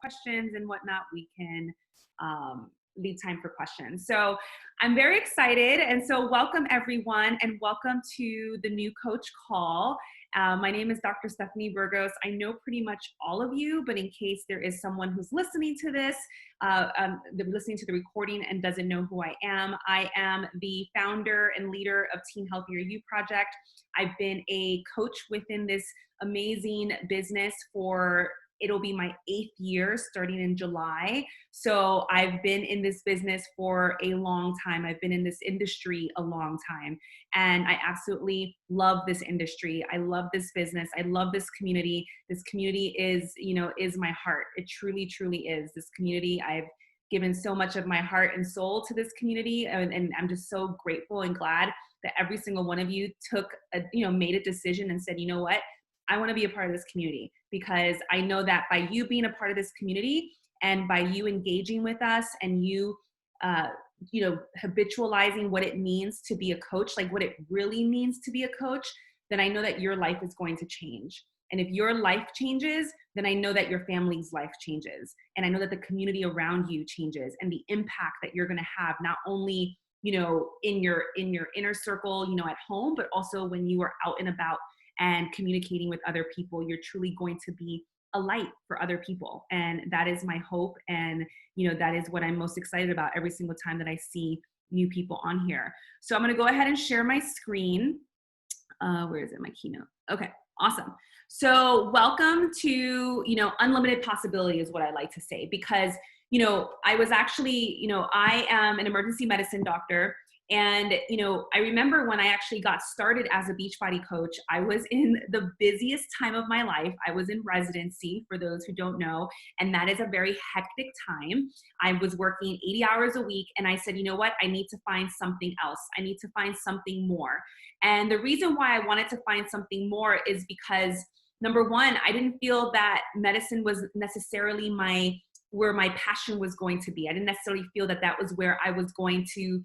questions and whatnot, we can leave time for questions. So I'm very excited. And so welcome everyone, and welcome to the new coach call. My name is Dr. Stephanie Burgos. I know pretty much all of you, but in case there is someone who's listening to this, listening to the recording and doesn't know who I am the founder and leader of Teen Healthier You Project. I've been a coach within this amazing business for, it'll be my 8th year starting in July. So I've been in this business for a long time. I've been in this industry a long time. And I absolutely love this industry. I love this business. I love this community. This community is my heart. It truly, truly is. This community, I've given so much of my heart and soul to this community. And I'm just so grateful and glad that every single one of you made a decision and said, you know what? I want to be a part of this community, because I know that by you being a part of this community and by you engaging with us and you, habitualizing what it means to be a coach, like what it really means to be a coach, then I know that your life is going to change. And if your life changes, then I know that your family's life changes. And I know that the community around you changes, and the impact that you're going to have, not only, in your inner circle, at home, but also when you are out and about and communicating with other people, you're truly going to be a light for other people. And that is my hope. And, that is what I'm most excited about every single time that I see new people on here. So I'm going to go ahead and share my screen. Where is it? My keynote. Okay, awesome. So welcome to, unlimited possibility is what I like to say, because, I was actually, I am an emergency medicine doctor. And, I remember when I actually got started as a Beachbody coach, I was in the busiest time of my life. I was in residency, for those who don't know, and that is a very hectic time. I was working 80 hours a week, and I said, you know what? I need to find something else. I need to find something more. And the reason why I wanted to find something more is because, number one, I didn't feel that medicine was necessarily where my passion was going to be. I didn't necessarily feel that that was where I was going to,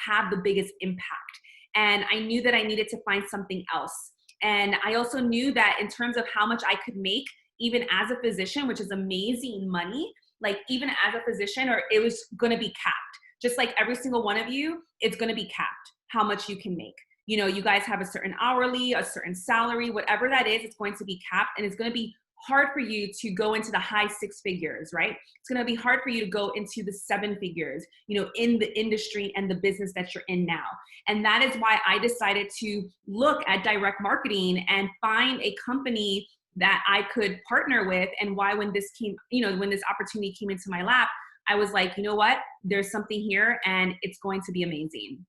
have the biggest impact. And I knew that I needed to find something else. And I also knew that in terms of how much I could make, even as a physician, which is amazing money, like even as a physician, or it was going to be capped. Just like every single one of you, it's going to be capped how much you can make. You guys have a certain hourly, a certain salary, whatever that is, it's going to be capped, and it's going to be hard for you to go into the high 6 figures, right? It's going to be hard for you to go into the 7 figures, in the industry and the business that you're in now. And that is why I decided to look at direct marketing and find a company that I could partner with. And why, when this came, when this opportunity came into my lap, I was like, you know what? There's something here, and it's going to be amazing.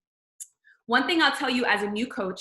One thing I'll tell you as a new coach,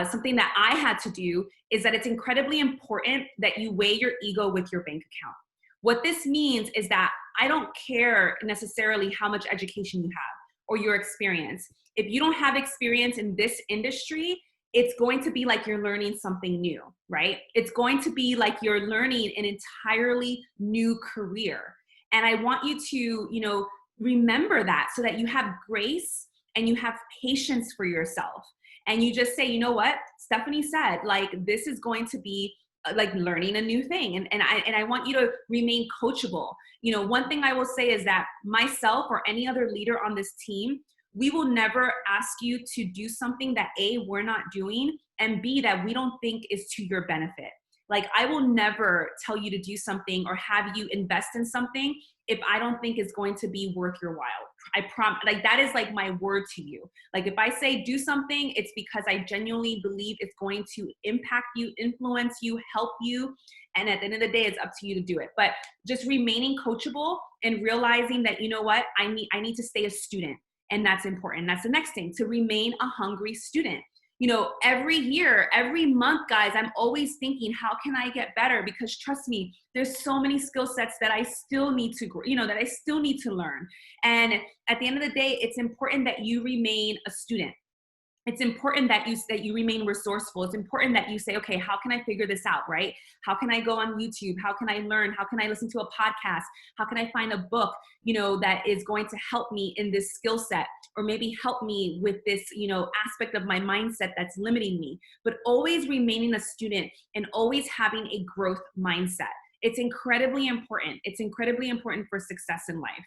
something that I had to do, is that it's incredibly important that you weigh your ego with your bank account. What this means is that I don't care necessarily how much education you have or your experience. If you don't have experience in this industry, it's going to be like you're learning something new, right? It's going to be like you're learning an entirely new career. And I want you to, remember that, so that you have grace and you have patience for yourself. And you just say, you know what, Stephanie said, like, this is going to be like learning a new thing. And I want you to remain coachable. One thing I will say is that myself or any other leader on this team, we will never ask you to do something that A, we're not doing, and B, that we don't think is to your benefit. Like, I will never tell you to do something or have you invest in something if I don't think it's going to be worth your while. I promise, like, that is like my word to you. Like, if I say do something, it's because I genuinely believe it's going to impact you, influence you, help you. And at the end of the day, it's up to you to do it. But just remaining coachable and realizing that, you know what, I need to stay a student. And that's important. That's the next thing, to remain a hungry student. Every year, every month, guys, I'm always thinking, how can I get better? Because trust me, there's so many skill sets that I still need to grow, that I still need to learn. And at the end of the day, it's important that you remain a student. It's important that you remain resourceful. It's important that you say, okay, how can I figure this out, right? How can I go on YouTube? How can I learn? How can I listen to a podcast? How can I find a book, that is going to help me in this skill set, or maybe help me with this, aspect of my mindset that's limiting me. But always remaining a student and always having a growth mindset It's incredibly important. It's incredibly important for success in life.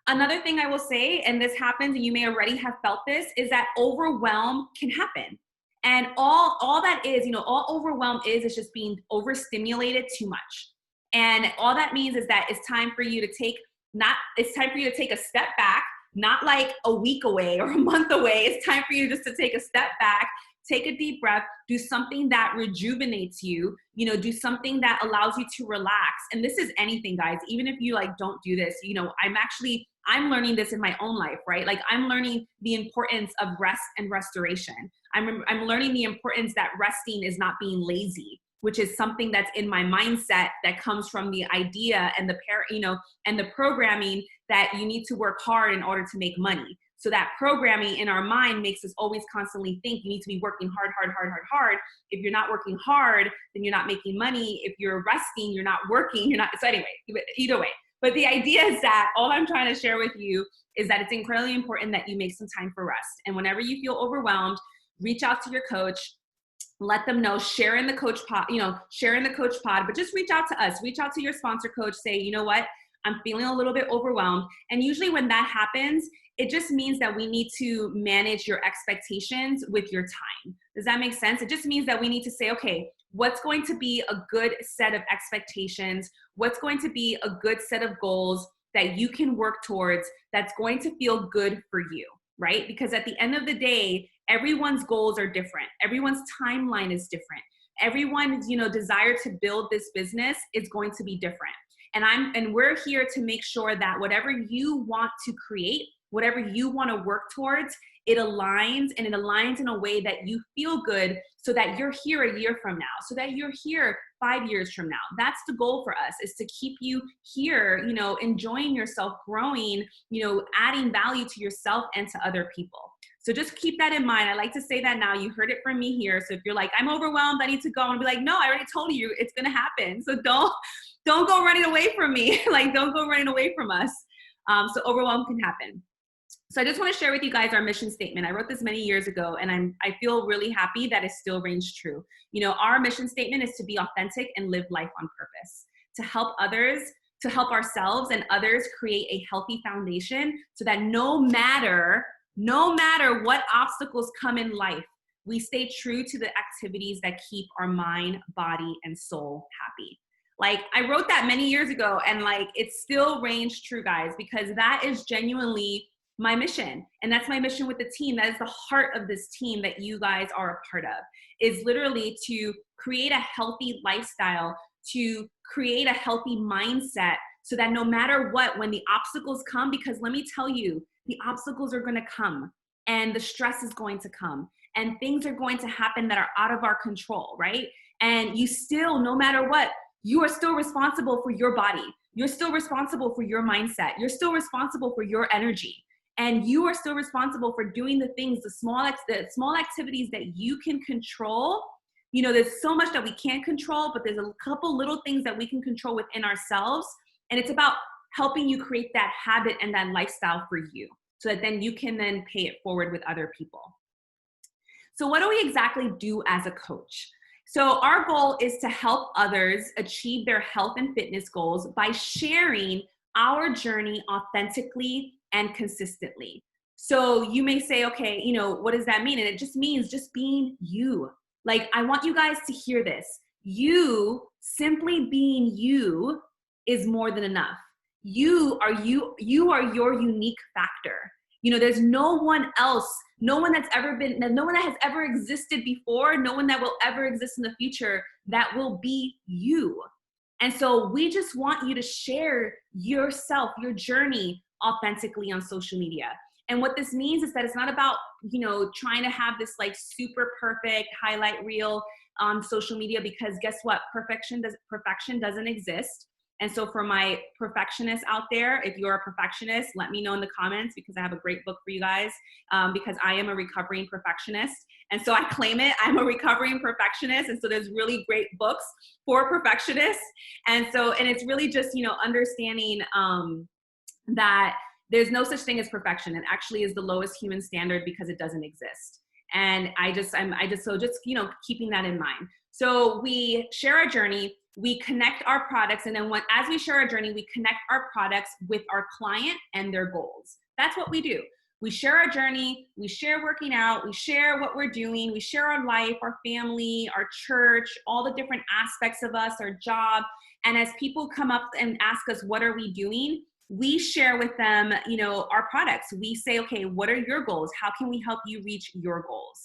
Another thing I will say, and this happens, and you may already have felt this, is that overwhelm can happen. And all that is, all overwhelm is just being overstimulated too much. And all that means is that it's time for you to take a step back, not like a week away or a month away. It's time for you just to take a step back, take a deep breath, do something that rejuvenates you, do something that allows you to relax. And this is anything, guys. Even if you don't do this, I'm learning this in my own life, right? Like, I'm learning the importance of rest and restoration. I'm learning the importance that resting is not being lazy, which is something that's in my mindset that comes from the idea and the programming that you need to work hard in order to make money. So that programming in our mind makes us always constantly think you need to be working hard, hard, hard, hard, hard. If you're not working hard, then you're not making money. If you're resting, you're not working, So anyway, either way. But the idea is that all I'm trying to share with you is that it's incredibly important that you make some time for rest. And whenever you feel overwhelmed, reach out to your coach, let them know, share in the coach pod, but just reach out to us, reach out to your sponsor coach, say, you know what, I'm feeling a little bit overwhelmed. And usually when that happens, it just means that we need to manage your expectations with your time. Does that make sense? It just means that we need to say, okay, what's going to be a good set of expectations? What's going to be a good set of goals that you can work towards that's going to feel good for you, right? Because at the end of the day, everyone's goals are different. Everyone's timeline is different. Everyone's, desire to build this business is going to be different. And we're here to make sure that whatever you want to create, whatever you want to work towards, it aligns in a way that you feel good, so that you're here a year from now, so that you're here 5 years from now. That's the goal for us, is to keep you here, enjoying yourself, growing, adding value to yourself and to other people. So just keep that in mind. I like to say that now. You heard it from me here. So if you're like, I'm overwhelmed, I need to go, I'm gonna be like, no, I already told you it's gonna happen. So don't go running away from me. Don't go running away from us. So overwhelm can happen. So I just want to share with you guys our mission statement. I wrote this many years ago, and I feel really happy that it still reigns true. Our mission statement is to be authentic and live life on purpose, to help others, to help ourselves and others create a healthy foundation, so that no matter what obstacles come in life, we stay true to the activities that keep our mind, body, and soul happy. I wrote that many years ago, and it still reigns true, guys, because that is genuinely my mission. And that's my mission with the team. That is the heart of this team that you guys are a part of, is literally to create a healthy lifestyle, to create a healthy mindset, so that no matter what, when the obstacles come, because let me tell you, the obstacles are going to come, and the stress is going to come, and things are going to happen that are out of our control, right? And you still, no matter what, you are still responsible for your body. You're still responsible for your mindset. You're still responsible for your energy. And you are still responsible for doing the things, the small activities that you can control. There's so much that we can't control, but there's a couple little things that we can control within ourselves. And it's about helping you create that habit and that lifestyle for you, so that then you can then pay it forward with other people. So what do we exactly do as a coach? So our goal is to help others achieve their health and fitness goals by sharing our journey authentically and consistently. So you may say, okay, what does that mean? And it just means just being you. I want you guys to hear this. You, simply being you, is more than enough. You are your unique factor. There's no one else, no one that has ever existed before, no one that will ever exist in the future that will be you. And so we just want you to share yourself, your journey, authentically on social media. And what this means is that it's not about, trying to have this super perfect highlight reel on social media, because guess what? Perfection doesn't exist. And so for my perfectionists out there, if you're a perfectionist, let me know in the comments, because I have a great book for you guys, because I am a recovering perfectionist. And so I claim it, I'm a recovering perfectionist. And so there's really great books for perfectionists. And it's really just, understanding that there's no such thing as perfection. It actually is the lowest human standard, because it doesn't exist. And just keeping that in mind. So we share our journey. We connect our products, and then as we share our journey, we connect our products with our client and their goals. That's what we do. We share our journey, we share working out, we share what we're doing, we share our life, our family, our church, all the different aspects of us, our job. And as people come up and ask us, what are we doing? We share with them, our products. We say, okay, what are your goals? How can we help you reach your goals?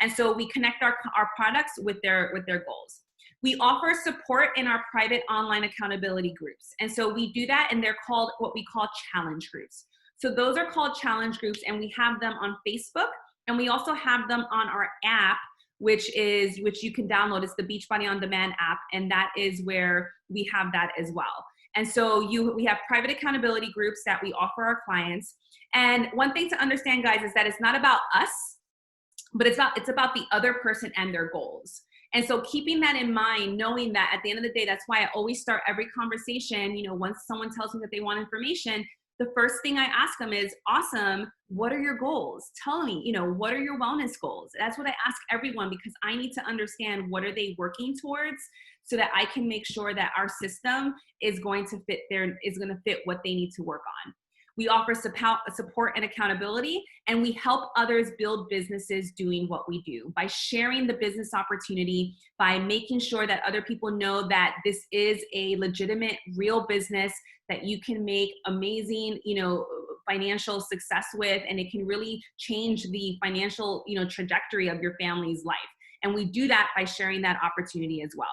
And so we connect our products with their goals. We offer support in our private online accountability groups. And so we do that, and they're called what we call challenge groups. So those are called challenge groups, and we have them on Facebook, and we also have them on our app, which you can download. It's the Beachbody On Demand app, and that is where we have that as well. And so we have private accountability groups that we offer our clients. And one thing to understand, guys, is that it's not about us, but it's about the other person and their goals. And so keeping that in mind, knowing that at the end of the day, that's why I always start every conversation, once someone tells me that they want information, the first thing I ask them is, awesome, what are your goals? Tell me, what are your wellness goals? That's what I ask everyone, because I need to understand what are they working towards, so that I can make sure that our system is going to fit what they need to work on. We offer support and accountability, and we help others build businesses doing what we do by sharing the business opportunity, by making sure that other people know that this is a legitimate, real business that you can make amazing, financial success with, and it can really change the financial, trajectory of your family's life. And we do that by sharing that opportunity as well.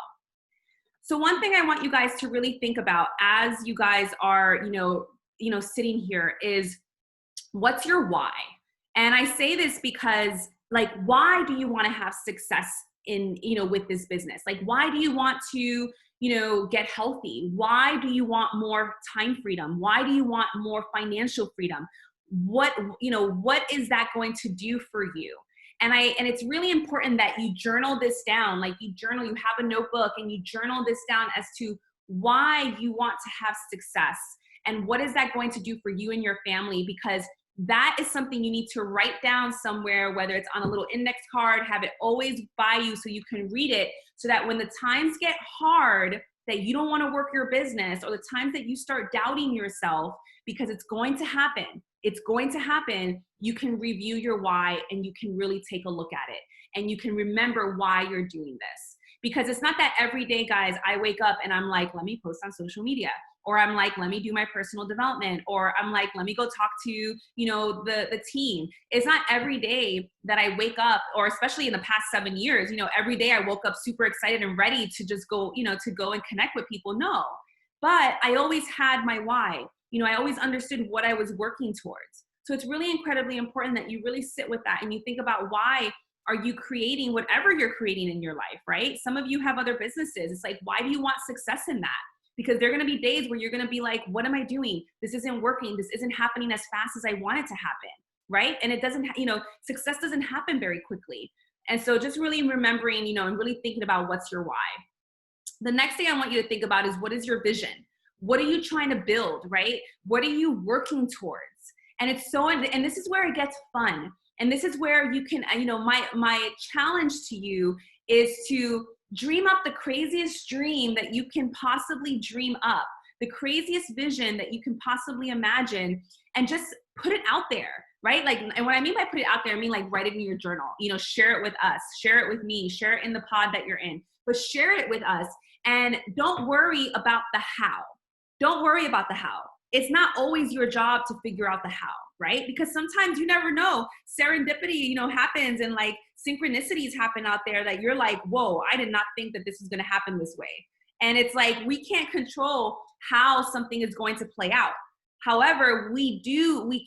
So one thing I want you guys to really think about as you guys are, sitting here is, what's your why? And I say this because, why do you want to have success in, with this business? Why do you want to, get healthy? Why do you want more time freedom? Why do you want more financial freedom? What is that going to do for you? And it's really important that you journal this down. You have a notebook and you journal this down as to why you want to have success. And what is that going to do for you and your family? Because that is something you need to write down somewhere, whether it's on a little index card, have it always by you so you can read it, so that when the times get hard, that you don't want to work your business, or the times that you start doubting yourself, because it's going to happen. It's going to happen. You can review your why, and you can really take a look at it, and you can remember why you're doing this. Because it's not that every day, guys, I wake up and I'm like, let me post on social media. Or I'm like, let me do my personal development. Or I'm like, let me go talk to, the team. It's not every day that I wake up, or especially in the past 7 years, every day I woke up super excited and ready to just go, to go and connect with people. No, but I always had my why. I always understood what I was working towards. So it's really incredibly important that you really sit with that and you think about, why are you creating whatever you're creating in your life, right? Some of you have other businesses. It's like, why do you want success in that? Because there are going to be days where you're going to be like, what am I doing? This isn't working. This isn't happening as fast as I want it to happen, right? And it doesn't, success doesn't happen very quickly. And so just really remembering, and really thinking about what's your why. The next thing I want you to think about is, what is your vision? What are you trying to build, right? What are you working towards? And and this is where it gets fun. And this is where you can, my challenge to you is to dream up the craziest dream that you can possibly dream up, the craziest vision that you can possibly imagine, and just put it out there, right? And what I mean by put it out there, I mean write it in your journal, share it with us, share it with me, share it in the pod that you're in, but share it with us. And don't worry about the how. Don't worry about the how. It's not always your job to figure out the how, right? Because sometimes you never know. Serendipity, happens, and synchronicities happen out there that you're like, whoa, I did not think that this was going to happen this way. And it's we can't control how something is going to play out. However, we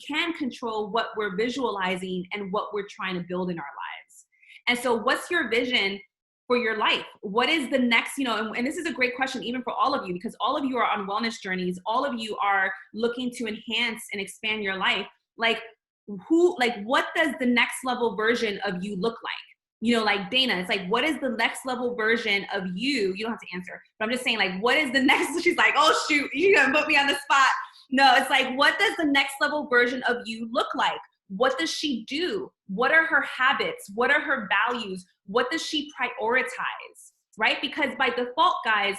can control what we're visualizing and what we're trying to build in our lives. And so what's your vision for your life? What is the next, and this is a great question even for all of you, because all of you are on wellness journeys. All of you are looking to enhance and expand your life. What does the next level version of you look like? Dana, it's what is the next level version of you? You don't have to answer, but I'm just saying, what is the next, she's like, oh shoot, you're gonna put me on the spot. No, it's what does the next level version of you look like? What does she do? What are her habits? What are her values? What does she prioritize, right? Because by default, guys,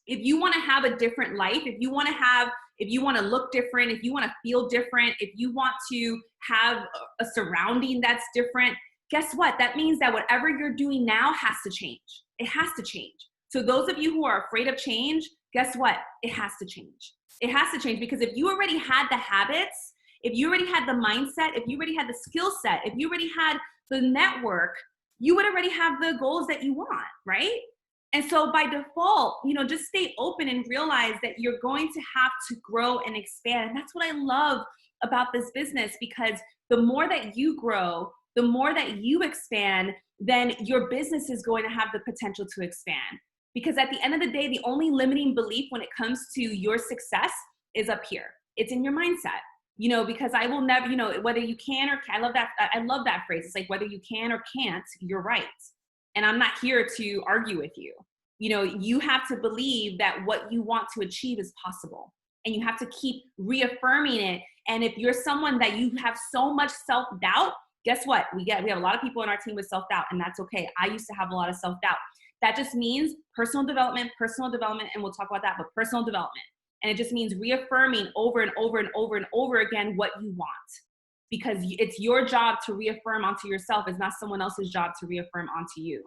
If you want to have a different life, if you want to look different, if you want to feel different, if you want to have a surrounding that's different, guess what? That means that whatever you're doing now has to change. It has to change. So those of you who are afraid of change, guess what? It has to change. It has to change, because if you already had the habits, if you already had the mindset, if you already had the skill set, if you already had the network, you would already have the goals that you want, right? And so by default, just stay open and realize that you're going to have to grow and expand. And that's what I love about this business, because the more that you grow, the more that you expand, then your business is going to have the potential to expand. Because at the end of the day, the only limiting belief when it comes to your success is up here. It's in your mindset. Because I will never, whether you can or can't, I love that phrase. It's like, whether you can or can't, you're right. And I'm not here to argue with you. You have to believe that what you want to achieve is possible, and you have to keep reaffirming it. And if you're someone that you have so much self-doubt, guess what? We have a lot of people on our team with self-doubt, and that's okay. I used to have a lot of self-doubt. That just means personal development, and we'll talk about that, but personal development. And it just means reaffirming over and over and over and over again what you want, because it's your job to reaffirm onto yourself. It's not someone else's job to reaffirm onto you.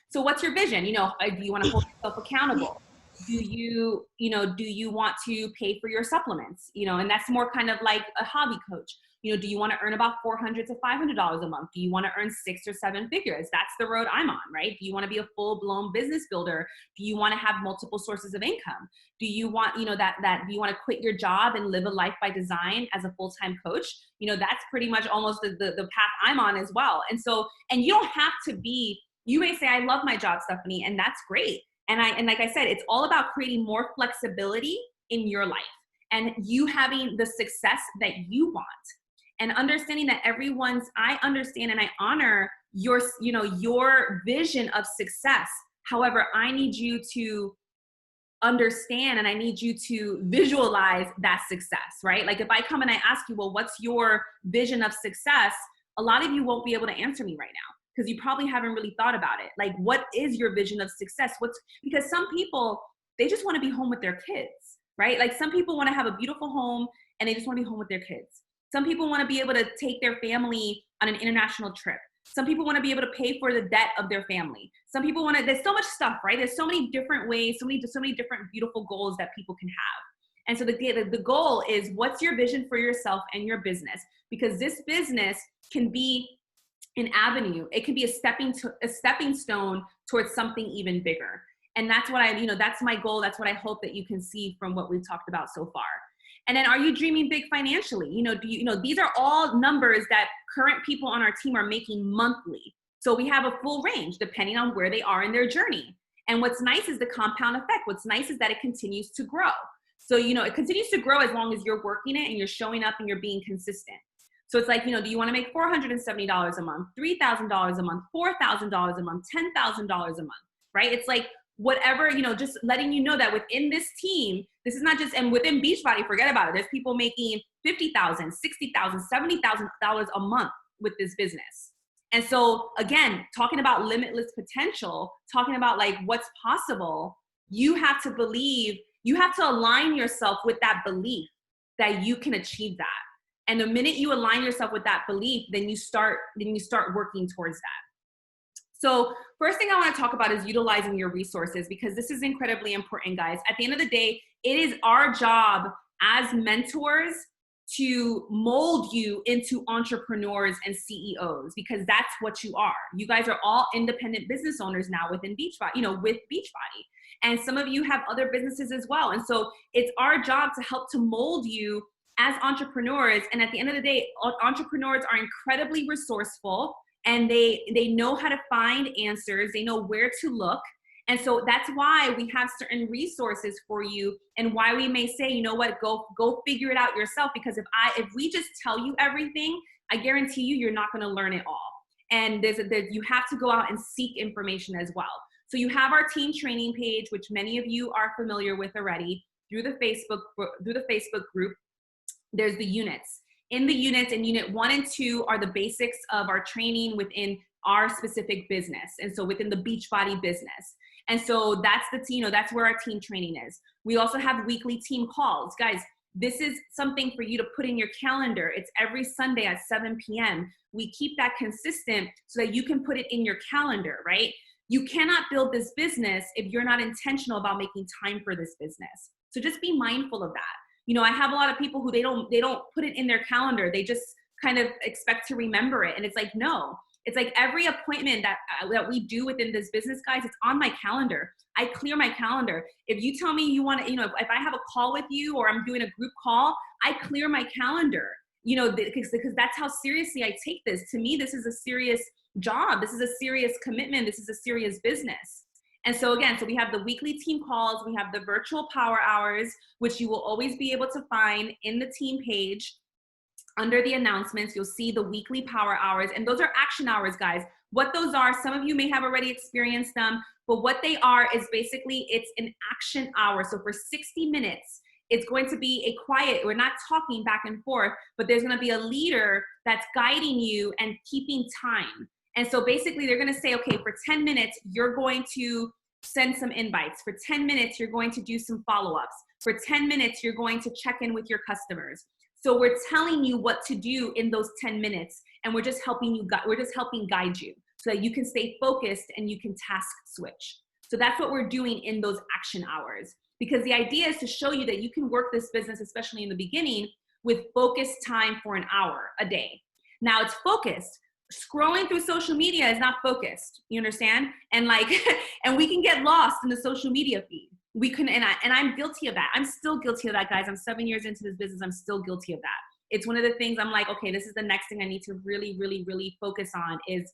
So what's your vision? Do you want to hold yourself accountable? Do you want to pay for your supplements? And that's more kind of like a hobby coach. Do you want to earn about $400 to $500 a month? Do you want to earn 6 or 7 figures? That's the road I'm on, right? Do you want to be a full-blown business builder? Do you want to have multiple sources of income? Do you want, do you want to quit your job and live a life by design as a full-time coach? That's pretty much almost the path I'm on as well. And so, and you don't have to be, you may say, I love my job, Stephanie, and that's great. And like I said, it's all about creating more flexibility in your life and you having the success that you want. And understanding that I understand and I honor your vision of success. However, I need you to understand and I need you to visualize that success, right? Like if I come and I ask you, well, what's your vision of success? A lot of you won't be able to answer me right now, because you probably haven't really thought about it. Like, what is your vision of success? Because some people, they just want to be home with their kids, right? Like some people want to have a beautiful home and they just want to be home with their kids. Some people want to be able to take their family on an international trip. Some people want to be able to pay for the debt of their family. Some people there's so much stuff, right? There's so many different ways, so many different beautiful goals that people can have. And so the goal is, what's your vision for yourself and your business? Because this business can be an avenue. It can be a stepping stone towards something even bigger. And that's what that's my goal. That's what I hope that you can see from what we've talked about so far. And then, are you dreaming big financially? These are all numbers that current people on our team are making monthly. So we have a full range depending on where they are in their journey. And what's nice is the compound effect. What's nice is that it continues to grow. So, it continues to grow as long as you're working it and you're showing up and you're being consistent. So it's like, do you want to make $470 a month, $3,000 a month, $4,000 a month, $10,000 a month, right? It's like, whatever, just letting you know that within this team, this is not just, and within Beachbody, forget about it. There's people making $50,000, $60,000, $70,000 a month with this business. And so again, talking about limitless potential, talking about like what's possible, you have to believe, you have to align yourself with that belief that you can achieve that. And the minute you align yourself with that belief, then you start working towards that. So first thing I want to talk about is utilizing your resources, because this is incredibly important, guys. At the end of the day, it is our job as mentors to mold you into entrepreneurs and CEOs, because that's what you are. You guys are all independent business owners now within Beachbody, with Beachbody. And some of you have other businesses as well. And so it's our job to help to mold you as entrepreneurs. And at the end of the day, entrepreneurs are incredibly resourceful. And they know how to find answers. They know where to look. And so that's why we have certain resources for you, and why we may say, you know what, go figure it out yourself. Because if we just tell you everything, I guarantee you're not going to learn it all. And you have to go out and seek information as well. So you have our team training page, which many of you are familiar with already through the Facebook group. There's the units. In the units, and unit 1 and 2 are the basics of our training within our specific business. And so within the Beachbody business. And so that's that's where our team training is. We also have weekly team calls. Guys, this is something for you to put in your calendar. It's every Sunday at 7 p.m. We keep that consistent so that you can put it in your calendar, right? You cannot build this business if you're not intentional about making time for this business. So just be mindful of that. I have a lot of people who they don't put it in their calendar. They just kind of expect to remember it. And it's like, no, it's like every appointment that we do within this business, guys, it's on my calendar. I clear my calendar. If you tell me you want to, if I have a call with you or I'm doing a group call, I clear my calendar, because that's how seriously I take this. To me, this is a serious job. This is a serious commitment. This is a serious business. And so again, we have the weekly team calls. We have the virtual power hours, which you will always be able to find in the team page. Under the announcements, you'll see the weekly power hours, and those are action hours, guys. What those are, some of you may have already experienced them, but what they are is basically it's an action hour. So for 60 minutes, it's going to be a quiet, we're not talking back and forth, but there's going to be a leader that's guiding you and keeping time. And so basically they're going to say, okay, for 10 minutes, you're going to send some invites. For 10 minutes, you're going to do some follow-ups. For 10 minutes, you're going to check in with your customers. So we're telling you what to do in those 10 minutes, and we're just helping guide you so that you can stay focused and you can task switch. So that's what we're doing in those action hours, because the idea is to show you that you can work this business, especially in the beginning, with focused time for an hour a day. Now it's focused. Scrolling through social media is not focused. You understand? And and we can get lost in the social media feed. We can, and I'm guilty of that. I'm still guilty of that, guys. I'm 7 years into this business. I'm still guilty of that. It's one of the things I'm like, okay, this is the next thing I need to really, really, really focus on, is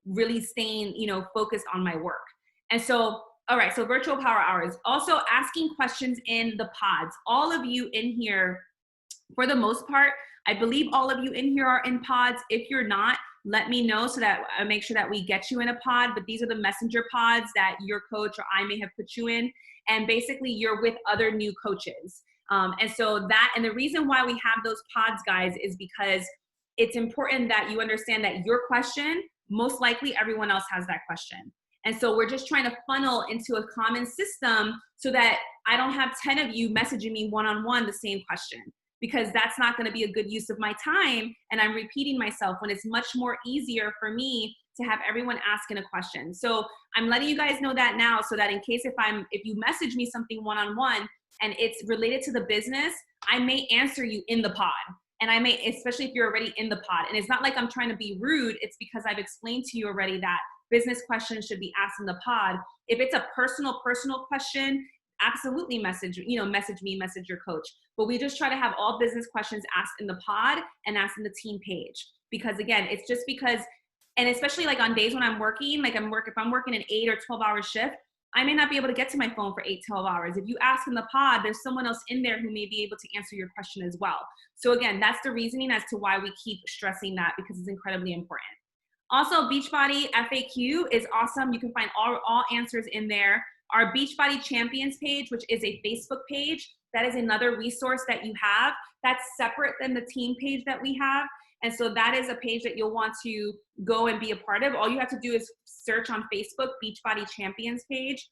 really staying, focused on my work. And so, all right, so virtual power hours. Also asking questions in the pods. All of you in here, for the most part, I believe all of you in here are in pods. If you're not, let me know so that I make sure that we get you in a pod. But these are the messenger pods that your coach or I may have put you in. And basically you're with other new coaches. And the reason why we have those pods, guys, is because it's important that you understand that your question, most likely everyone else has that question. And so we're just trying to funnel into a common system so that I don't have 10 of you messaging me one-on-one the same question, because that's not going to be a good use of my time. And I'm repeating myself when it's much more easier for me to have everyone asking a question. So I'm letting you guys know that now, so that in case if you message me something one-on-one and it's related to the business, I may answer you in the pod. And I may, especially if you're already in the pod. And it's not like I'm trying to be rude. It's because I've explained to you already that business questions should be asked in the pod. If it's a personal question, absolutely message me, message your coach. But we just try to have all business questions asked in the pod and asked in the team page. Because again, it's just because, and especially on days when I'm working, if I'm working an 8 or 12-hour shift, I may not be able to get to my phone for 8, 12 hours. If you ask in the pod, there's someone else in there who may be able to answer your question as well. So again, that's the reasoning as to why we keep stressing that, because it's incredibly important. Also, Beachbody FAQ is awesome. You can find all answers in there. Our Beachbody Champions page, which is a Facebook page, that is another resource that you have. That's separate than the team page that we have. And so that is a page that you'll want to go and be a part of. All you have to do is search on Facebook, Beachbody Champions page.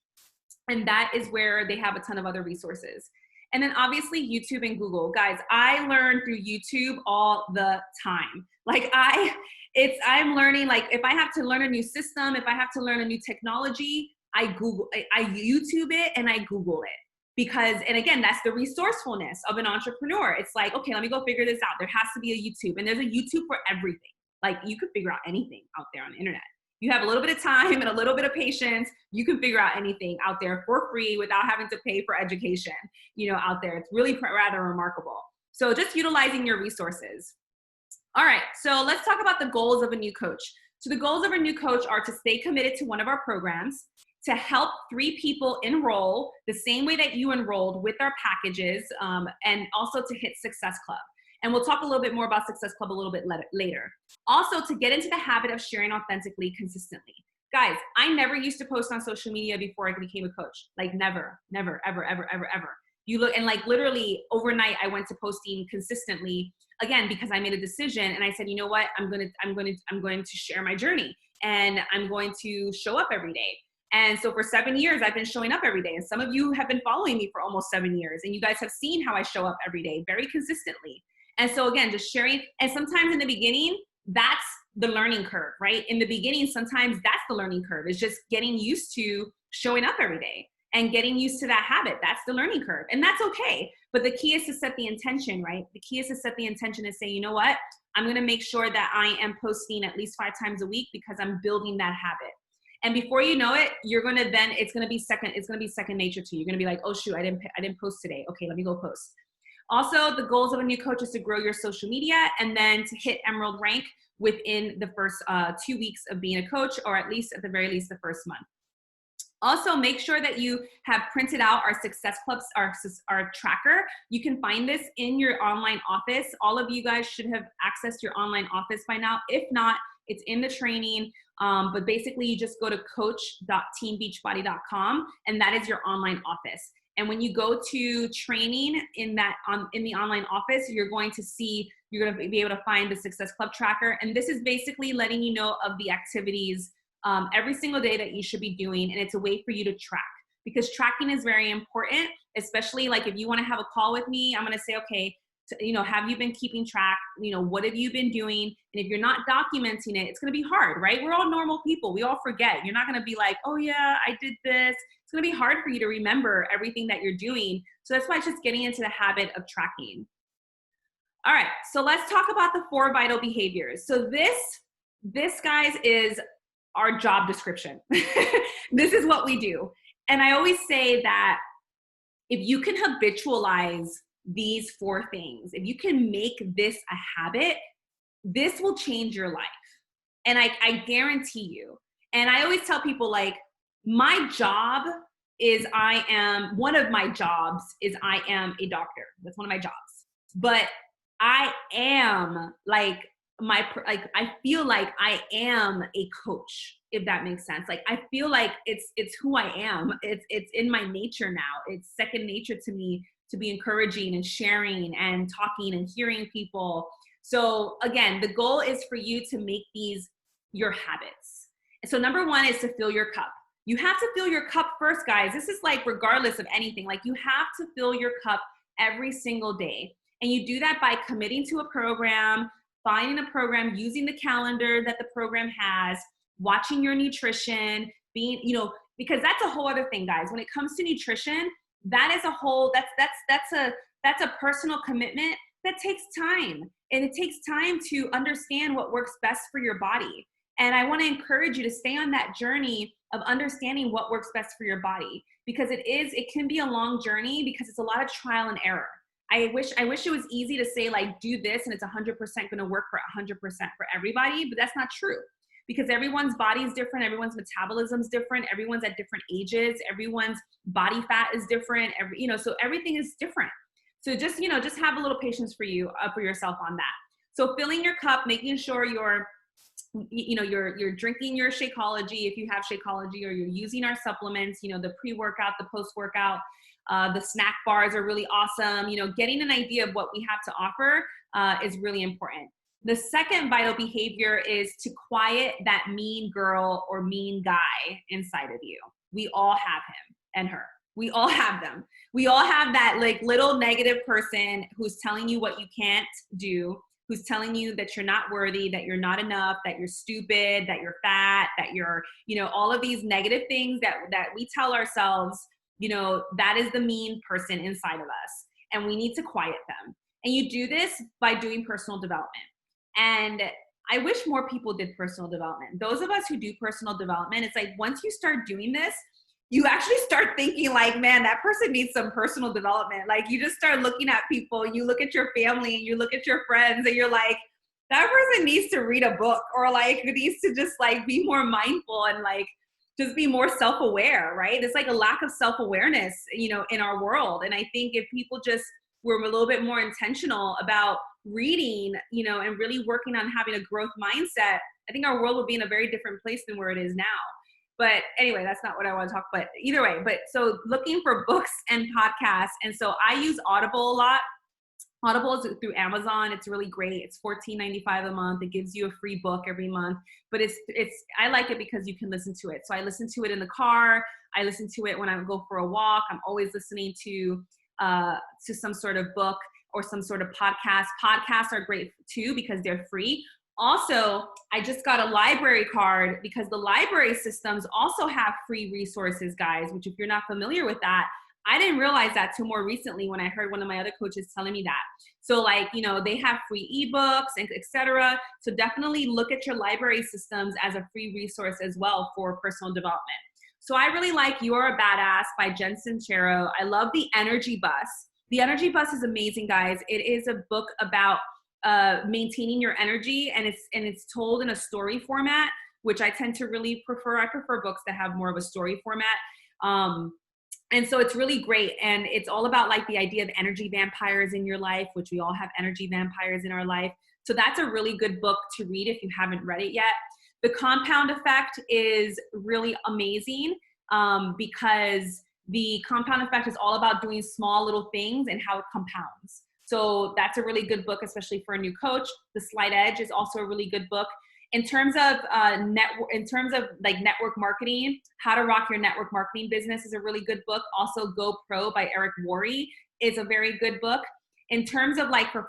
And that is where they have a ton of other resources. And then obviously YouTube and Google. Guys, I learn through YouTube all the time. I'm learning, if I have to learn a new system, if I have to learn a new technology, I YouTube it and I Google it. Because, and again, that's the resourcefulness of an entrepreneur. It's like, okay, let me go figure this out. There has to be a YouTube, and there's a YouTube for everything. You could figure out anything out there on the internet. You have a little bit of time and a little bit of patience, you can figure out anything out there for free without having to pay for education, out there. It's really rather remarkable. So just utilizing your resources. All right, so let's talk about the goals of a new coach. So the goals of a new coach are to stay committed to one of our programs, to help 3 people enroll the same way that you enrolled with our packages, and also to hit Success Club. And we'll talk a little bit more about Success Club a little bit later. Also, to get into the habit of sharing authentically consistently. Guys, I never used to post on social media before I became a coach. Never, ever, ever, ever, ever. You look, and literally overnight, I went to posting consistently, again, because I made a decision and I said, you know what, I'm going to share my journey, and I'm going to show up every day. And so for 7 years, I've been showing up every day. And some of you have been following me for almost 7 years. And you guys have seen how I show up every day very consistently. And so again, just sharing. And sometimes in the beginning, that's the learning curve, right? In the beginning, sometimes that's the learning curve. It's just getting used to showing up every day and getting used to that habit. That's the learning curve. And that's okay. But the key is to set the intention, right? The key is to set the intention and say, you know what? I'm going to make sure that I am posting at least 5 times a week because I'm building that habit. And before you know it, you're going to then, it's going to be second nature to you. You're going to be like, oh shoot, I didn't post today. Okay, let me go post. Also, the goals of a new coach is to grow your social media and then to hit Emerald rank within the first 2 weeks of being a coach, or at the very least the first month. Also, make sure that you have printed out our Success Clubs, our tracker. You can find this in your online office. All of you guys should have accessed your online office by now. If not, it's in the training. But basically, you just go to coach.teambeachbody.com, and that is your online office. And when you go to training in the online office, you're going to be able to find the Success Club tracker. And this is basically letting you know of the activities every single day that you should be doing. And it's a way for you to track, because tracking is very important, especially like if you want to have a call with me, I'm going to say, okay, have you been keeping track? What have you been doing? And if you're not documenting it, it's going to be hard, right? We're all normal people. We all forget. You're not going to be like, oh yeah, I did this. It's going to be hard for you to remember everything that you're doing. So that's why it's just getting into the habit of tracking. All right, so let's talk about the 4 vital behaviors. So this guys is our job description. This is what we do. And I always say that if you can habitualize these 4 things, if you can make this a habit, this will change your life. And I guarantee you. And I always tell people, like, one of my jobs is I am a doctor. That's one of my jobs. But I am I feel like I am a coach, if that makes sense. Like, I feel like it's who I am. It's in my nature now. It's second nature to me to be encouraging and sharing and talking and hearing people. So again, the goal is for you to make these your habits. And so number 1 is to fill your cup. You have to fill your cup first, guys. This is like regardless of anything. Like, you have to fill your cup every single day. And you do that by committing to a program, finding a program, using the calendar that the program has, watching your nutrition, because that's a whole other thing, guys. When it comes to nutrition, that is that's a personal commitment that takes time. And it takes time to understand what works best for your body. And I want to encourage you to stay on that journey of understanding what works best for your body, because it can be a long journey, because it's a lot of trial and error. I wish it was easy to say, like, do this and it's 100% going to work for 100% for everybody, but that's not true, because everyone's body is different. Everyone's metabolism is different. Everyone's at different ages. Everyone's body fat is different. So everything is different. So just have a little patience for yourself on that. So filling your cup, making sure you're drinking your Shakeology, if you have Shakeology, or you're using our supplements, the pre-workout, the post-workout. The snack bars are really awesome. Getting an idea of what we have to offer is really important. The second vital behavior is to quiet that mean girl or mean guy inside of you. We all have him and her. We all have them. We all have that like little negative person who's telling you what you can't do, who's telling you that you're not worthy, that you're not enough, that you're stupid, that you're fat, that you're, all of these negative things that we tell ourselves. That is the mean person inside of us, and we need to quiet them. And you do this by doing personal development. And I wish more people did personal development. Those of us who do personal development, it's like once you start doing this, you actually start thinking like, man, that person needs some personal development. Like, you just start looking at people, you look at your family, and you look at your friends, and you're like, that person needs to read a book, or like needs to just like be more mindful and like just be more self-aware, right? It's like a lack of self-awareness, in our world. And I think if people just were a little bit more intentional about reading, and really working on having a growth mindset, I think our world would be in a very different place than where it is now. But anyway, that's not what I want to talk about. But either way, so looking for books and podcasts. And so I use Audible a lot. Audible is through Amazon. It's really great. It's $14.95 a month. It gives you a free book every month, but I like it because you can listen to it. So I listen to it in the car. I listen to it when I go for a walk. I'm always listening to some sort of book or some sort of podcast. Podcasts are great too because they're free. Also, I just got a library card because the library systems also have free resources, guys, which if you're not familiar with that, I didn't realize that till more recently when I heard one of my other coaches telling me that. So like, they have free ebooks and etc. So definitely look at your library systems as a free resource as well for personal development. So I really like You're a Badass by Jen Sincero. I love The Energy Bus. The Energy Bus is amazing, guys. It is a book about maintaining your energy, and it's told in a story format, which I tend to really prefer. I prefer books that have more of a story format. And so it's really great. And it's all about like the idea of energy vampires in your life, which we all have energy vampires in our life. So that's a really good book to read if you haven't read it yet. The Compound Effect is really amazing because the compound effect is all about doing small little things and how it compounds. So that's a really good book, especially for a new coach. The Slight Edge is also a really good book. In terms of network marketing, How to Rock Your Network Marketing Business is a really good book. Also, Go Pro by Eric Worre is a very good book. In terms of like for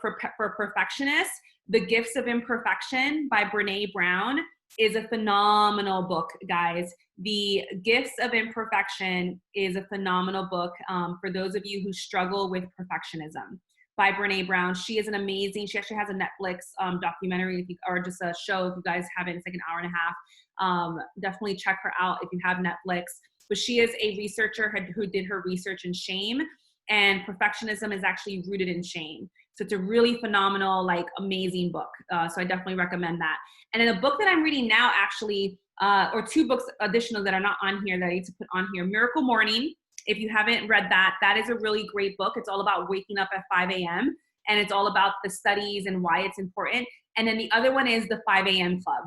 perfectionists, The Gifts of Imperfection by Brene Brown is a phenomenal book, guys. The Gifts of Imperfection is a phenomenal book for those of you who struggle with perfectionism. By Brene Brown. She is she actually has a Netflix documentary or just a show if you guys haven't. It's like an hour and a half. Definitely check her out if you have Netflix. But she is a researcher who did her research in shame, and perfectionism is actually rooted in shame. So it's a really phenomenal, like amazing book. So I definitely recommend that. And then a book that I'm reading now actually, or two books additional that are not on here that I need to put on here, Miracle Morning. If you haven't read that, that is a really great book. It's all about waking up at 5 a.m. and it's all about the studies and why it's important. And then the other one is The 5 a.m. Club,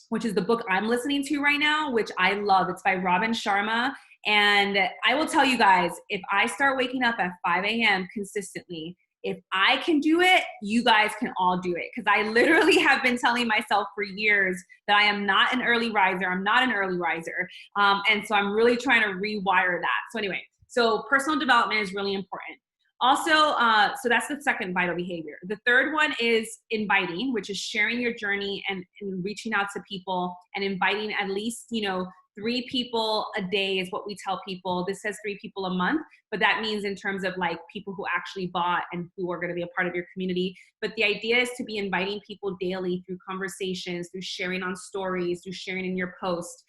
which is the book I'm listening to right now, which I love. It's by Robin Sharma. And I will tell you guys, if I start waking up at 5 a.m. consistently, if I can do it, you guys can all do it. Because I literally have been telling myself for years that I am not an early riser. I'm not an early riser. And so I'm really trying to rewire that. So anyway, so personal development is really important. Also, so that's the second vital behavior. The third one is inviting, which is sharing your journey and reaching out to people and inviting at least, 3 people a day is what we tell people. This says 3 people a month, but that means in terms of like people who actually bought and who are going to be a part of your community. But the idea is to be inviting people daily through conversations, through sharing on stories, through sharing in your post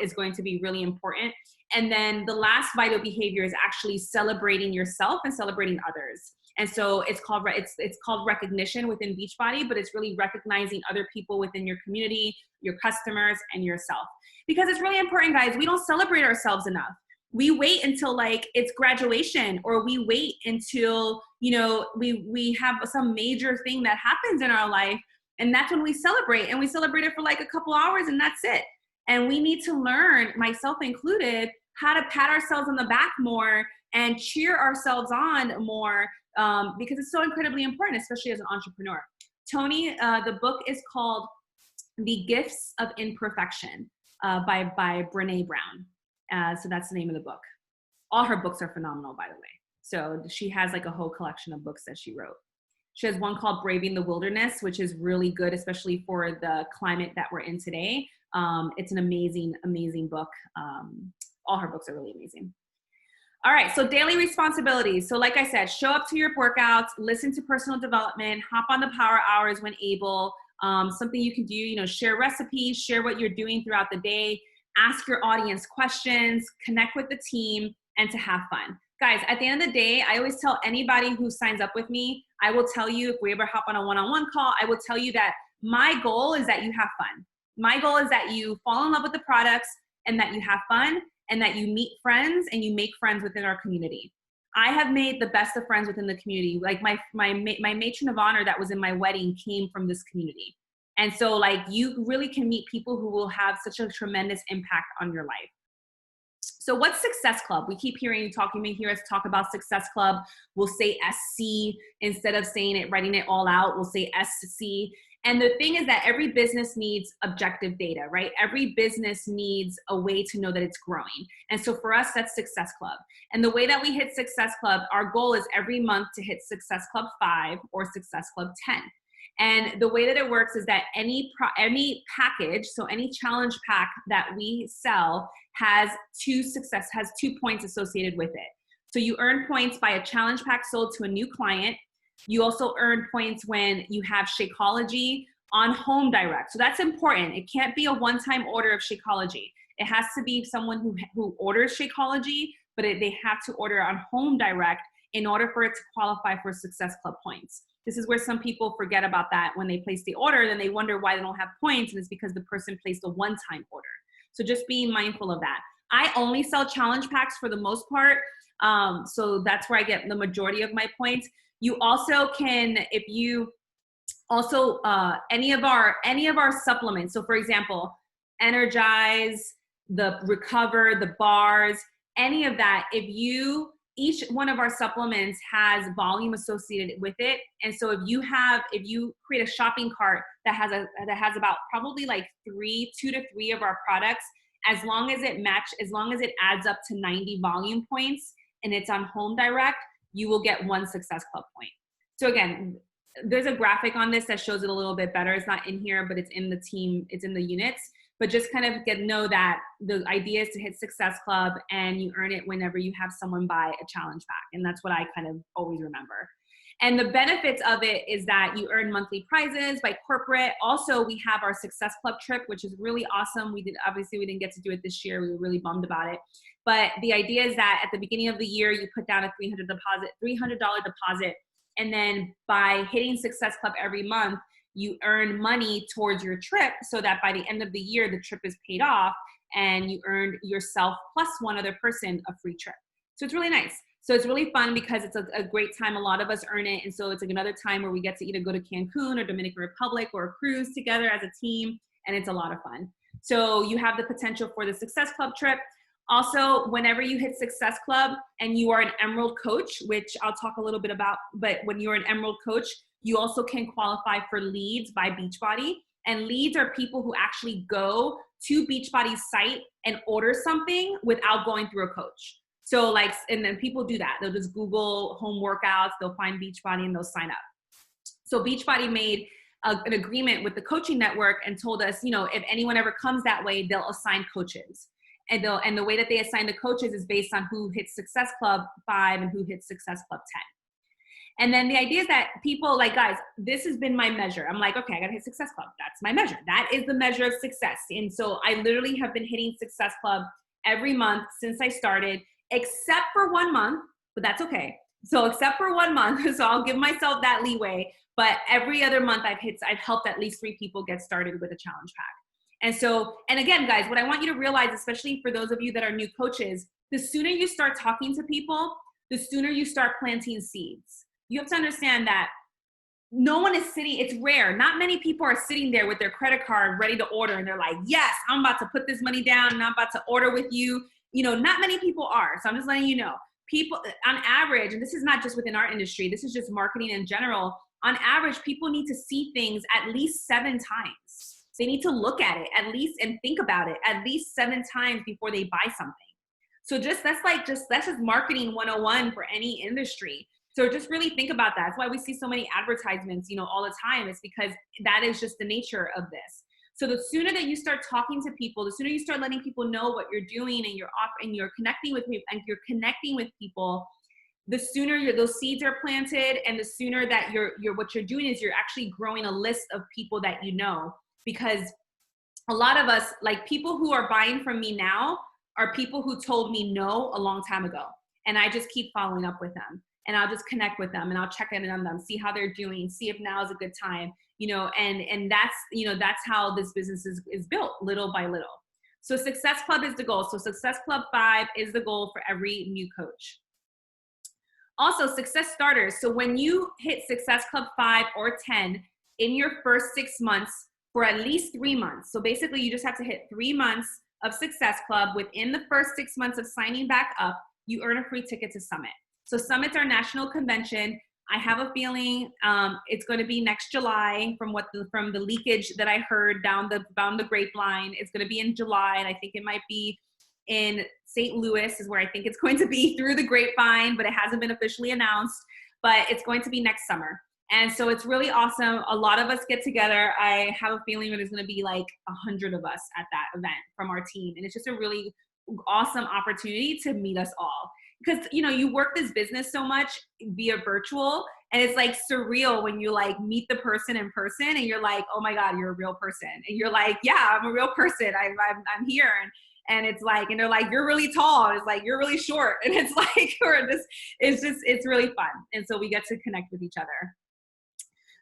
is going to be really important. And then the last vital behavior is actually celebrating yourself and celebrating others. And so it's called recognition within Beachbody, but it's really recognizing other people within your community, your customers, and yourself. Because it's really important, guys. We don't celebrate ourselves enough. We wait until like it's graduation, or we wait until, we have some major thing that happens in our life. And that's when we celebrate, and we celebrate it for like a couple hours and that's it. And we need to learn, myself included, how to pat ourselves on the back more and cheer ourselves on more because it's so incredibly important, especially as an entrepreneur. Tony, the book is called The Gifts of Imperfection by Brene Brown. So that's the name of the book. All her books are phenomenal, by the way. So she has like a whole collection of books that she wrote. She has one called Braving the Wilderness, which is really good, especially for the climate that we're in today. It's an amazing, amazing book. All her books are really amazing. All right, so daily responsibilities. So like I said, show up to your workouts, listen to personal development, hop on the power hours when able. Something you can do, share recipes, share what you're doing throughout the day, ask your audience questions, connect with the team, and to have fun. Guys, at the end of the day, I always tell anybody who signs up with me, I will tell you, if we ever hop on a one-on-one call, I will tell you that my goal is that you have fun. My goal is that you fall in love with the products and that you have fun and that you meet friends and you make friends within our community. I have made the best of friends within the community. Like my matron of honor that was in my wedding came from this community. And so like you really can meet people who will have such a tremendous impact on your life. So what's Success Club? We keep hearing you talk, you may hear us talk about Success Club. We'll say SC instead of saying it, writing it all out, we'll say SC. And the thing is that every business needs objective data, right? Every business needs a way to know that it's growing. And so for us, that's Success Club. And the way that we hit Success Club, our goal is every month to hit Success Club 5 or Success Club 10. And the way that it works is that any package, so any challenge pack that we sell has 2 points associated with it. So you earn points by a challenge pack sold to a new client. You also earn points when you have Shakeology on home direct. So that's important. It can't be a one-time order of Shakeology. It has to be someone who orders Shakeology, but they have to order on home direct in order for it to qualify for Success Club points. This is where some people forget about that when they place the order, then they wonder why they don't have points, and it's because the person placed a one-time order. So just being mindful of that. I only sell challenge packs for the most part, so that's where I get the majority of my points. You also can, if you also any of our supplements. So for example, Energize, the Recover, the bars, any of that. Each one of our supplements has volume associated with it, and so if you create a shopping cart that has about probably like 2 to 3 of our products, as long as it adds up to 90 volume points and it's on home direct, you will get 1 Success Club point. So again, there's a graphic on this that shows it a little bit better. It's not in here, but it's in the team, it's in the units. But just kind of know that the idea is to hit Success Club, and you earn it whenever you have someone buy a challenge pack. And that's what I kind of always remember. And the benefits of it is that you earn monthly prizes by corporate. Also, we have our Success Club trip, which is really awesome. Obviously we didn't get to do it this year. We were really bummed about it. But the idea is that at the beginning of the year, you put down a $300 deposit. And then by hitting Success Club every month, you earn money towards your trip, so that by the end of the year, the trip is paid off and you earned yourself plus one other person a free trip. So it's really nice. So it's really fun because it's a great time. A lot of us earn it. And so it's like another time where we get to either go to Cancun or Dominican Republic or a cruise together as a team. And it's a lot of fun. So you have the potential for the Success Club trip. Also, whenever you hit Success Club and you are an Emerald coach, which I'll talk a little bit about, but when you're an Emerald coach, you also can qualify for leads by Beachbody. And leads are people who actually go to Beachbody's site and order something without going through a coach. So and then people do that. They'll just Google home workouts, they'll find Beachbody and they'll sign up. So Beachbody made an agreement with the coaching network and told us, if anyone ever comes that way, they'll assign coaches. And the way that they assign the coaches is based on who hits Success Club 5 and who hits Success Club 10. And then the idea is that people guys, this has been my measure. I'm like, okay, I gotta hit Success Club. That's my measure. That is the measure of success. And so I literally have been hitting Success Club every month since I started, except for 1 month, but that's okay. So except for 1 month, so I'll give myself that leeway. But every other month I've helped at least 3 people get started with a challenge pack. And again, guys, what I want you to realize, especially for those of you that are new coaches, the sooner you start talking to people, the sooner you start planting seeds. You have to understand that no one is sitting, it's rare. Not many people are sitting there with their credit card ready to order. And they're like, yes, I'm about to put this money down and I'm about to order with you. Not many people are. So I'm just letting you know. People on average, and this is not just within our industry, this is just marketing in general. On average, people need to see things at least 7 times. They need to look at it at least and think about it at least 7 times before they buy something. So that's just marketing 101 for any industry. So just really think about that. That's why we see so many advertisements, all the time. It's because that is just the nature of this. So the sooner that you start talking to people, the sooner you start letting people know what you're doing and you're connecting with people, the sooner those seeds are planted, and the sooner that what you're doing is you're actually growing a list of people that you know. Because a lot of us, people who are buying from me now are people who told me no a long time ago. And I just keep following up with them. And I'll just connect with them and I'll check in on them, see how they're doing, see if now is a good time, and that's how this business is built little by little. So Success Club is the goal. So Success Club 5 is the goal for every new coach. Also, Success Starters. So when you hit Success Club 5 or 10 in your first 6 months for at least 3 months. So basically you just have to hit 3 months of Success Club, within the first 6 months of signing back up, you earn a free ticket to Summit. So Summit's our national convention. I have a feeling it's going to be next July from the leakage that I heard down the grapevine. It's going to be in July, and I think it might be in St. Louis is where I think it's going to be through the grapevine, but it hasn't been officially announced. But it's going to be next summer. And so it's really awesome. A lot of us get together. I have a feeling that there's going to be like 100 of us at that event from our team. And it's just a really awesome opportunity to meet us all. Because, you know, you work this business so much via virtual, and it's like surreal when you like meet the person in person and you're like, oh my God, you're a real person. And you're like, yeah, I'm a real person. I'm here. And it's like, and they're like, you're really tall. And it's like, you're really short. And it's like, it's really fun. And so we get to connect with each other.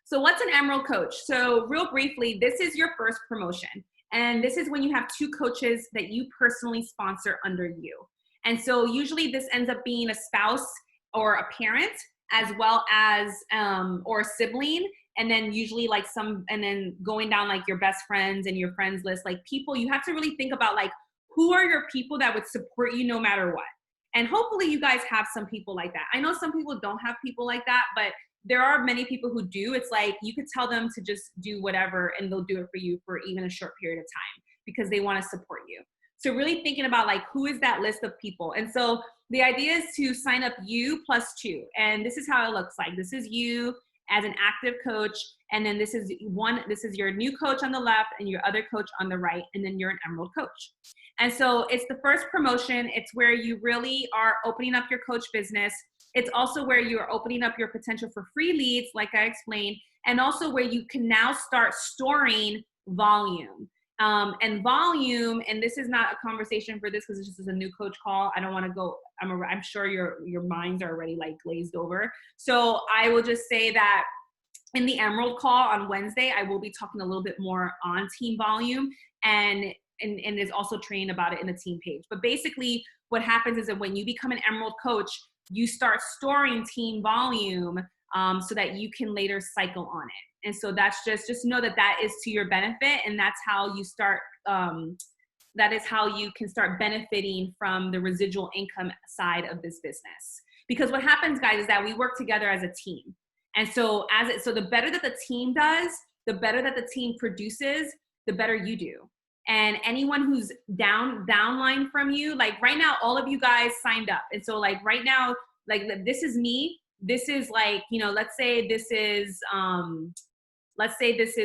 So what's an Emerald Coach? So real briefly, this is your first promotion. And this is when you have 2 coaches that you personally sponsor under you. And so usually this ends up being a spouse or a parent, as well as, or a sibling. And then usually like and then going down like your best friends and your friends list, like people, you have to really think about like, who are your people that would support you no matter what? And hopefully you guys have some people like that. I know some people don't have people like that, but there are many people who do. It's like you could tell them to just do whatever and they'll do it for you for even a short period of time because they want to support you. So really thinking about like, who is that list of people? And so the idea is to sign up you plus 2. And this is how it looks like. This is you as an active coach. And then this is your new coach on the left and your other coach on the right. And then you're an Emerald Coach. And so it's the first promotion. It's where you really are opening up your coach business. It's also where you are opening up your potential for free leads, like I explained, and also where you can now start storing volume. And volume, and this is not a conversation for this because it's just a new coach call. I don't want to go, I'm sure your minds are already like glazed over. So I will just say that in the Emerald call on Wednesday, I will be talking a little bit more on team volume and is also training about it in the team page. But basically what happens is that when you become an Emerald Coach, you start storing team volume so that you can later cycle on it. And so that's just know that is to your benefit, and that's how you start, that is how you can start benefiting from the residual income side of this business. Because what happens, guys, is that we work together as a team. And so so the better that the team does, the better that the team produces, the better you do. And anyone who's downline from you, like right now, all of you guys signed up. And so like right now, like this is me. This is like, you know, let's say this is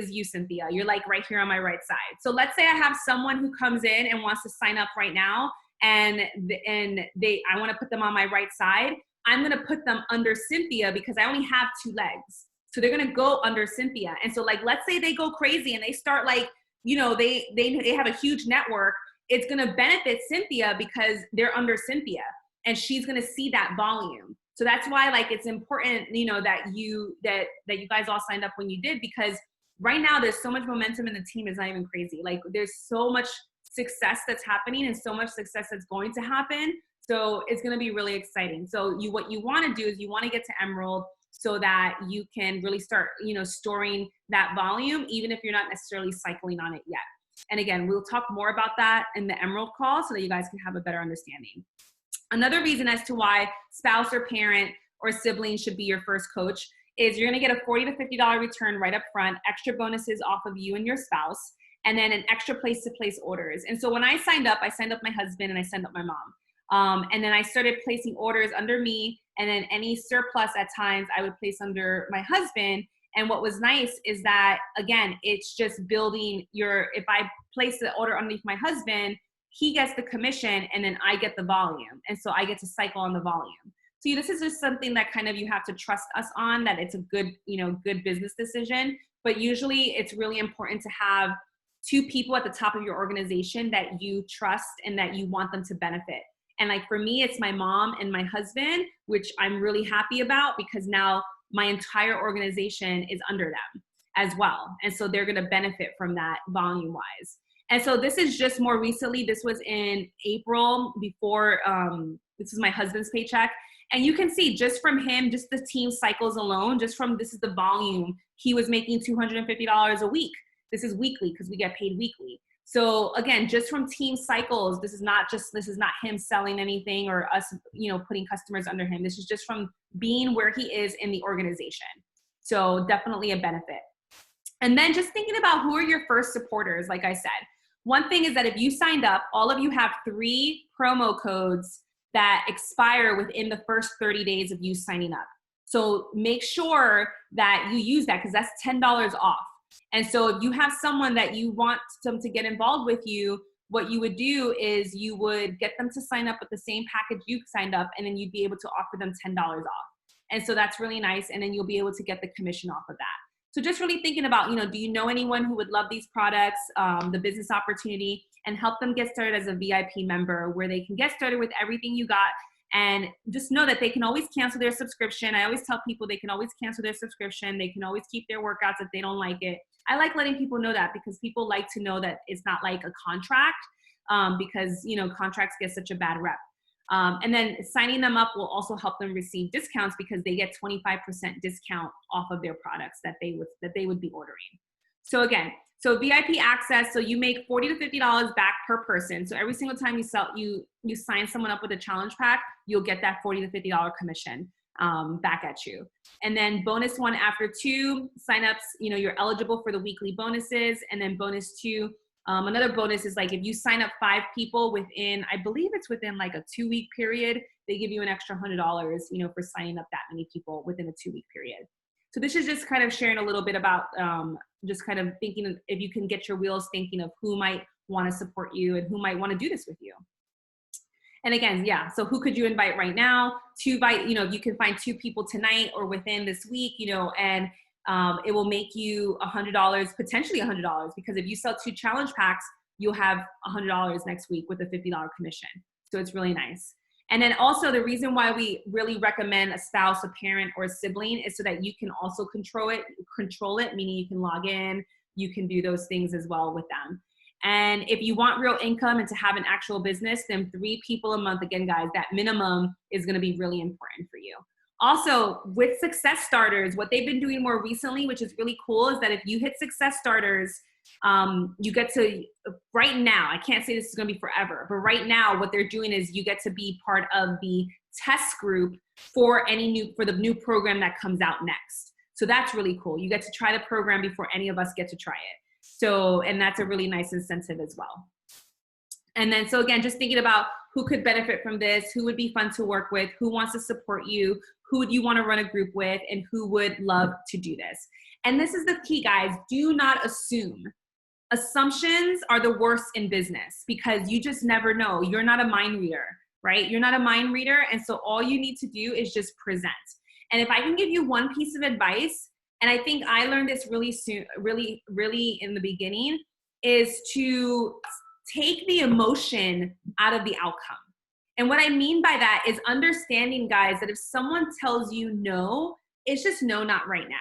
you, Cynthia. You're like right here on my right side. So let's say I have someone who comes in and wants to sign up right now, and I want to put them on my right side. I'm going to put them under Cynthia because I only have 2 legs. So they're going to go under Cynthia. And so like, let's say they go crazy and they start like, you know, they have a huge network. It's going to benefit Cynthia because they're under Cynthia and she's going to see that volume. So that's why like it's important, you know, that you guys all signed up when you did, because right now there's so much momentum in the team. It's not even crazy. Like there's so much success that's happening and so much success that's going to happen. So it's going to be really exciting. So what you want to do is you want to get to Emerald so that you can really start, you know, storing that volume, even if you're not necessarily cycling on it yet. And again, we'll talk more about that in the Emerald call so that you guys can have a better understanding. Another reason as to why spouse or parent or sibling should be your first coach is you're going to get a $40 to $50 return right up front, extra bonuses off of you and your spouse, and then an extra place-to-place orders. And so when I signed up my husband and I signed up my mom. And then I started placing orders under me, and then any surplus at times I would place under my husband. And what was nice is that, again, it's just building if I place the order underneath my husband, he gets the commission and then I get the volume. And so I get to cycle on the volume. So this is just something that kind of you have to trust us on, that it's a good, good business decision. But usually it's really important to have 2 people at the top of your organization that you trust and that you want them to benefit. And like for me, it's my mom and my husband, which I'm really happy about because now my entire organization is under them as well. And so they're going to benefit from that volume wise. And so this is just more recently, this was in April before, this is my husband's paycheck. And you can see just from him, just the team cycles alone, just from this is the volume, he was making $250 a week. This is weekly because we get paid weekly. So again, just from team cycles, this is not him selling anything or us, putting customers under him. This is just from being where he is in the organization. So definitely a benefit. And then just thinking about who are your first supporters, like I said. One thing is that if you signed up, all of you have 3 promo codes that expire within the first 30 days of you signing up. So make sure that you use that, because that's $10 off. And so if you have someone that you want them to get involved with you, what you would do is you would get them to sign up with the same package you signed up, and then you'd be able to offer them $10 off. And so that's really nice. And then you'll be able to get the commission off of that. So just really thinking about, do you know anyone who would love these products, the business opportunity, and help them get started as a VIP member, where they can get started with everything you got. And just know that they can always cancel their subscription. I always tell people they can always cancel their subscription. They can always keep their workouts if they don't like it. I like letting people know that, because people like to know that it's not like a contract, because, contracts get such a bad rep. And then signing them up will also help them receive discounts, because they get 25% discount off of their products that they would be ordering. So again, VIP access, so you make $40 to $50 back per person. So every single time you sign someone up with a challenge pack, you'll get that $40 to $50 commission back at you. And then bonus 1 after 2 signups, you're eligible for the weekly bonuses. And then bonus 2, another bonus is like if you sign up 5 people within, I believe it's within like a 2-week period, they give you an extra $100, for signing up that many people within a 2-week period. So this is just kind of sharing a little bit about just kind of thinking if you can get your wheels thinking of who might want to support you and who might want to do this with you. And again, yeah, so who could you invite right now? You can find 2 people tonight or within this week, and it will make you $100, potentially $100, because if you sell 2 challenge packs, you'll have $100 next week with a $50 commission. So it's really nice. And then also the reason why we really recommend a spouse, a parent, or a sibling is so that you can also control it, meaning you can log in, you can do those things as well with them. And if you want real income and to have an actual business, then 3 people a month, again, guys, that minimum is going to be really important for you. Also, with Success Starters, what they've been doing more recently, which is really cool, is that if you hit Success Starters, you get to, right now, I can't say this is going to be forever, but right now what they're doing is you get to be part of the test group for the new program that comes out next. So that's really cool. You get to try the program before any of us get to try it. So, and that's a really nice incentive as well. And then, so again, just thinking about who could benefit from this, who would be fun to work with, who wants to support you, who would you want to run a group with, and who would love to do this. And this is the key, guys. Do not assume. Assumptions are the worst in business, because you just never know. You're not a mind reader, right? You're not a mind reader. And so all you need to do is just present. And if I can give you one piece of advice, and I think I learned this really soon, really in the beginning, is to take the emotion out of the outcome. And what I mean by that is understanding, guys, that if someone tells you no, it's just no, not right now.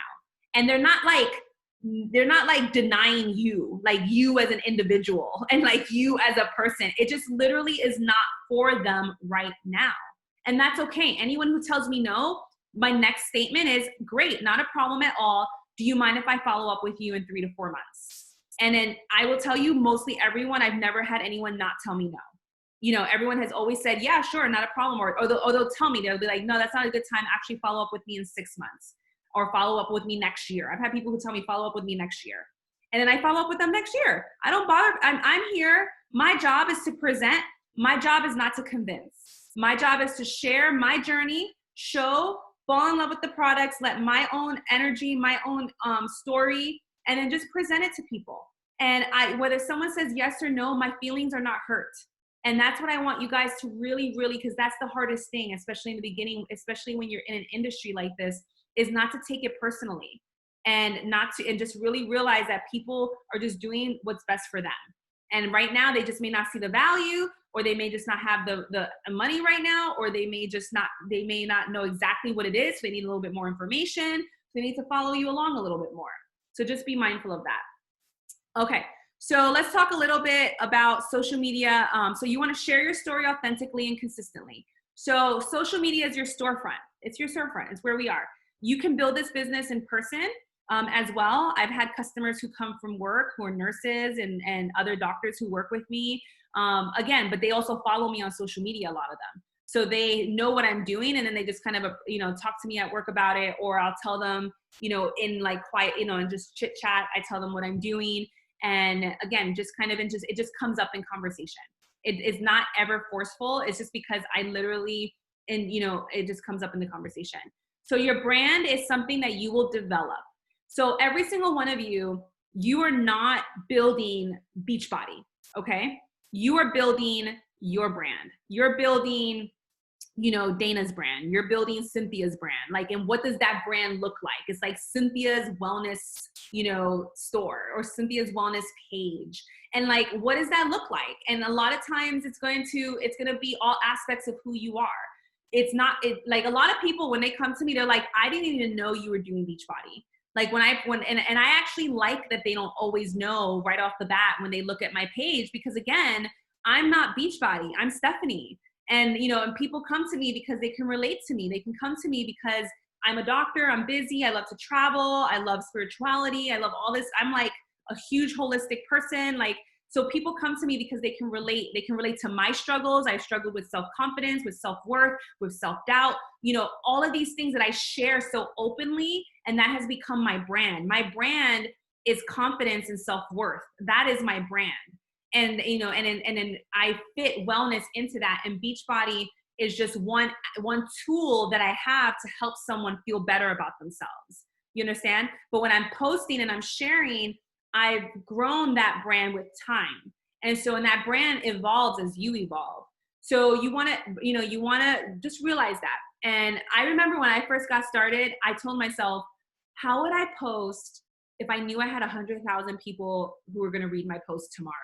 And they're not like denying you, like you as an individual and like you as a person. It just literally is not for them right now. And that's okay. Anyone who tells me no, my next statement is, great, not a problem at all. Do you mind if I follow up with you in 3 to 4 months? And then I will tell you, mostly everyone, I've never had anyone not tell me no. Everyone has always said, yeah, sure, not a problem. Or they'll tell me, they'll be like, no, that's not a good time. Actually follow up with me in 6 months, or follow up with me next year. I've had people who tell me follow up with me next year. And then I follow up with them next year. I don't bother. I'm here. My job is to present. My job is not to convince. My job is to share my journey, show, fall in love with the products, let my own energy, my own story, and then just present it to people. And whether someone says yes or no, my feelings are not hurt. And that's what I want you guys to really, because that's the hardest thing, especially in the beginning, especially when you're in an industry like this, is not to take it personally, and just really realize that people are just doing what's best for them. And right now they just may not see the value, or they may just not have the money right now, or they may not know exactly what it is. So they need a little bit more information. So they need to follow you along a little bit more. So just be mindful of that. Okay. So let's talk a little bit about social media. So you want to share your story authentically and consistently. So social media is your storefront. It's your storefront. It's where we are. You can build this business in person, as well. I've had customers who come from work who are nurses and other doctors who work with me. Again, but they also follow me on social media, a lot of them. So they know what I'm doing, and then they just kind of, talk to me at work about it, or I'll tell them, in like quiet, and just chit chat. I tell them what I'm doing. And again, just kind of, it just comes up in conversation. It is not ever forceful. It's just because I literally, it just comes up in the conversation. So your brand is something that you will develop. So every single one of you are not building Beachbody, okay? You are building your brand. You're building, Dana's brand. You're building Cynthia's brand. Like, and what does that brand look like? It's like Cynthia's wellness, store, or Cynthia's wellness page. And like, what does that look like? And a lot of times it's going to be all aspects of who you are. Like a lot of people, when they come to me, they're like, I didn't even know you were doing Beachbody. Like and I actually like that they don't always know right off the bat when they look at my page, because again, I'm not Beachbody, I'm Stephanie. And, and people come to me because they can relate to me. They can come to me because I'm a doctor, I'm busy, I love to travel, I love spirituality, I love all this. I'm like a huge holistic person. Like, so people come to me because they can relate. They can relate to my struggles. I struggled with self-confidence, with self-worth, with self-doubt, all of these things that I share so openly. And that has become my brand. My brand is confidence and self-worth. That is my brand. And, and I fit wellness into that. And Beachbody is just one tool that I have to help someone feel better about themselves. You understand? But when I'm posting and I'm sharing, I've grown that brand with time. And so, and that brand evolves as you evolve. So you want to just realize that. And I remember when I first got started, I told myself, how would I post if I knew I had 100,000 people who were going to read my post tomorrow?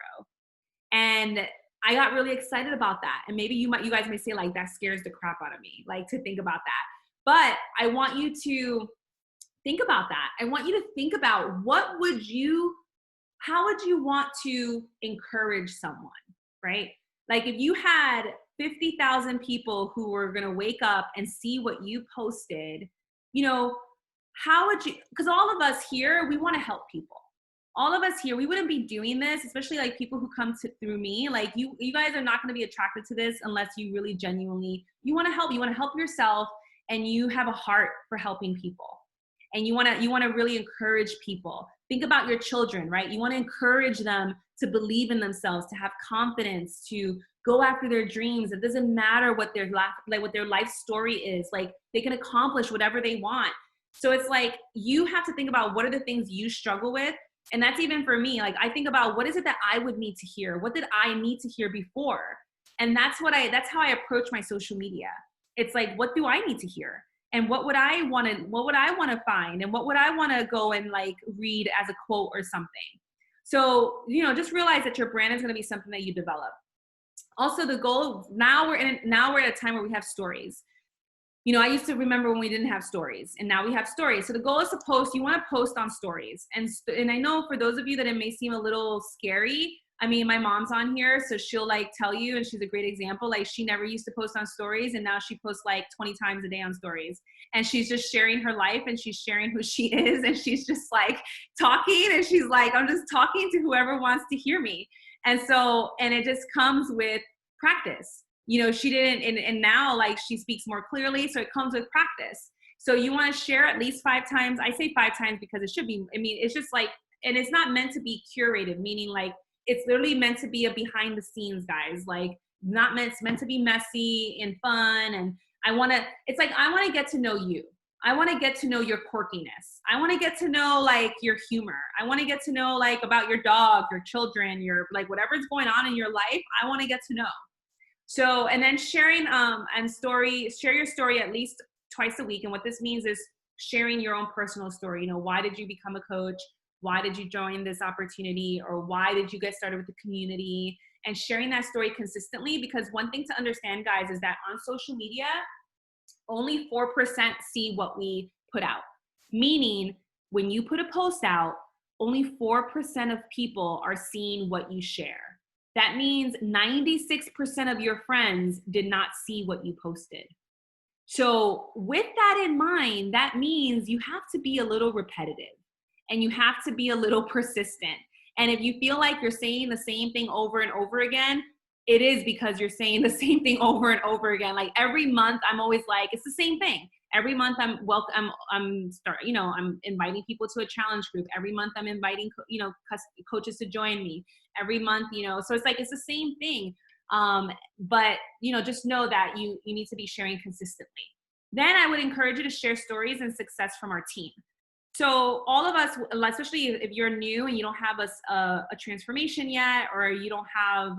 And I got really excited about that. And maybe you guys may say, like, that scares the crap out of me, like, to think about that. But I want you to think about that. I want you to think about how would you want to encourage someone, right? Like, if you had 50,000 people who were going to wake up and see what you posted, how would you, because all of us here, we want to help people. All of us here, we wouldn't be doing this, especially like people who come through me. Like you guys are not going to be attracted to this unless you really genuinely, you want to help yourself, and you have a heart for helping people. And you want to really encourage people. Think about your children, right? You want to encourage them to believe in themselves, to have confidence, to go after their dreams. It doesn't matter what their life story is. Like, they can accomplish whatever they want. So it's like, you have to think about, what are the things you struggle with? And that's even for me. Like, I think about, what is it that I would need to hear? What did I need to hear before? And that's how I approach my social media. It's like, what do I need to hear? And what would I want to find? And what would I want to go and like read as a quote or something? So, just realize that your brand is going to be something that you develop. Also, the goal, now we're at a time where we have stories. I used to remember when we didn't have stories, and now we have stories. So the goal is to post. You want to post on stories. And I know for those of you that it may seem a little scary, I mean, my mom's on here, so she'll like tell you, and she's a great example. Like, she never used to post on stories, and now she posts like 20 times a day on stories. And she's just sharing her life, and she's sharing who she is, and she's just like talking, and she's like, I'm just talking to whoever wants to hear me. And so, and it just comes with practice. She didn't, and now like she speaks more clearly, so it comes with practice. So you want to share at least 5 times. I say 5 times because it should be, it's just like, and it's not meant to be curated, meaning like, it's literally meant to be a behind the scenes, guys. Like, it's meant to be messy and fun. And I want to get to know you. I want to get to know your quirkiness. I want to get to know like your humor. I want to get to know like about your dog, your children, your like whatever's going on in your life. I want to get to know. So, and then sharing share your story at least twice a week. And what this means is sharing your own personal story. Why did you become a coach? Why did you join this opportunity? Or why did you get started with the community? And sharing that story consistently, because one thing to understand, guys, is that on social media, only 4% see what we put out. Meaning, when you put a post out, only 4% of people are seeing what you share. That means 96% of your friends did not see what you posted. So with that in mind, that means you have to be a little repetitive. and you have to be a little persistent. And if you feel like you're saying the same thing over and over again, it is because you're saying the same thing over and over again. Like every month, I'm always like, it's the same thing. Every month I'm inviting people to a challenge group. Every month I'm inviting, coaches to join me every month, so it's like, it's the same thing. But just know that you need to be sharing consistently. Then I would encourage you to share stories and success from our team. So all of us, especially if you're new and you don't have a transformation yet, or you don't have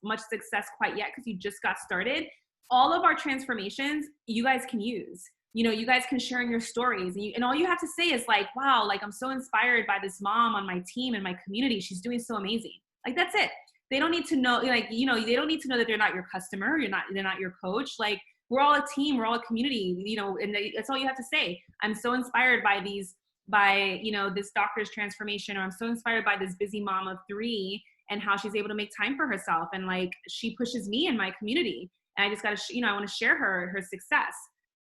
much success quite yet because you just got started, all of our transformations you guys can use. You guys can share in your stories, and all you have to say is like, wow, like I'm so inspired by this mom on my team and my community. She's doing so amazing. Like that's it. They don't need to know, they don't need to know that they're not your customer. They're not your coach. Like we're all a team, we're all a community, and that's all you have to say. I'm so inspired by this doctor's transformation, or I'm so inspired by this busy mom of 3 and how she's able to make time for herself. And like, she pushes me and my community. And I just got to, I want to share her success.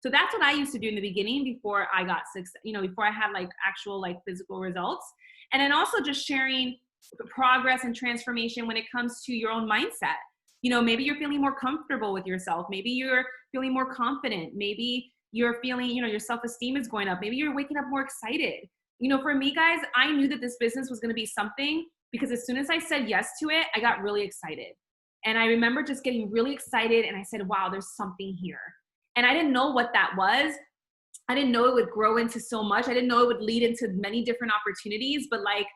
So that's what I used to do in the beginning before I got before I had like actual like physical results. And then also just sharing progress and transformation when it comes to your own mindset. Maybe you're feeling more comfortable with yourself. Maybe you're feeling more confident. Maybe you're feeling, your self-esteem is going up. Maybe you're waking up more excited. For me, guys, I knew that this business was going to be something because as soon as I said yes to it, I got really excited. And I remember just getting really excited, and I said, wow, there's something here. And I didn't know what that was. I didn't know it would grow into so much. I didn't know it would lead into many different opportunities, but like